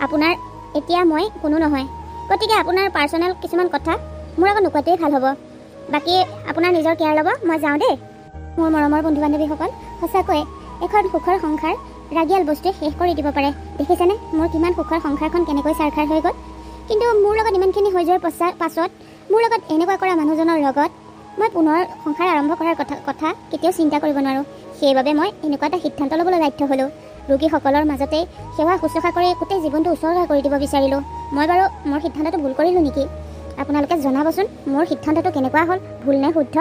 আপোনাৰ এতিয়া মই কোনো নহয়। গতিকে আপোনাৰ পাৰ্চনেল কিছুমান কথা মোৰ আগত নোকোৱাটোৱেই ভাল হ'ব। বাকী আপোনাৰ নিজৰ কেয়াৰ ল'ব। মই যাওঁ দেই। মোৰ মৰমৰ বন্ধু বান্ধৱীসকল, সঁচাকৈ এখন সুখৰ সংসাৰ ৰাগিয়াল বস্তুৱে শেষ কৰি দিব পাৰে। দেখিছেনে মোৰ কিমান সুখৰ সংসাৰখন কেনেকৈ ছাৰখাৰ হৈ গ'ল? কিন্তু মোৰ লগত ইমানখিনি হৈ যোৱাৰ পাছত মোৰ লগত এনেকুৱা কৰা মানুহজনৰ লগত মই পুনৰ সংসাৰ আৰম্ভ কৰাৰ কথা কেতিয়াও চিন্তা কৰিব নোৱাৰোঁ। সেইবাবে মই এনেকুৱা এটা সিদ্ধান্ত ল'বলৈ বাধ্য হ'লোঁ। ৰোগীসকলৰ মাজতেই সেৱা শুশ্ৰূষা কৰি গোটেই জীৱনটো উচৰ্গা কৰি দিব বিচাৰিলোঁ। মই বাৰু মোৰ সিদ্ধান্তটো ভুল কৰিলোঁ নেকি? আপোনালোকে জনাবচোন মোৰ সিদ্ধান্তটো কেনেকুৱা হ'ল, ভুল নে শুদ্ধ?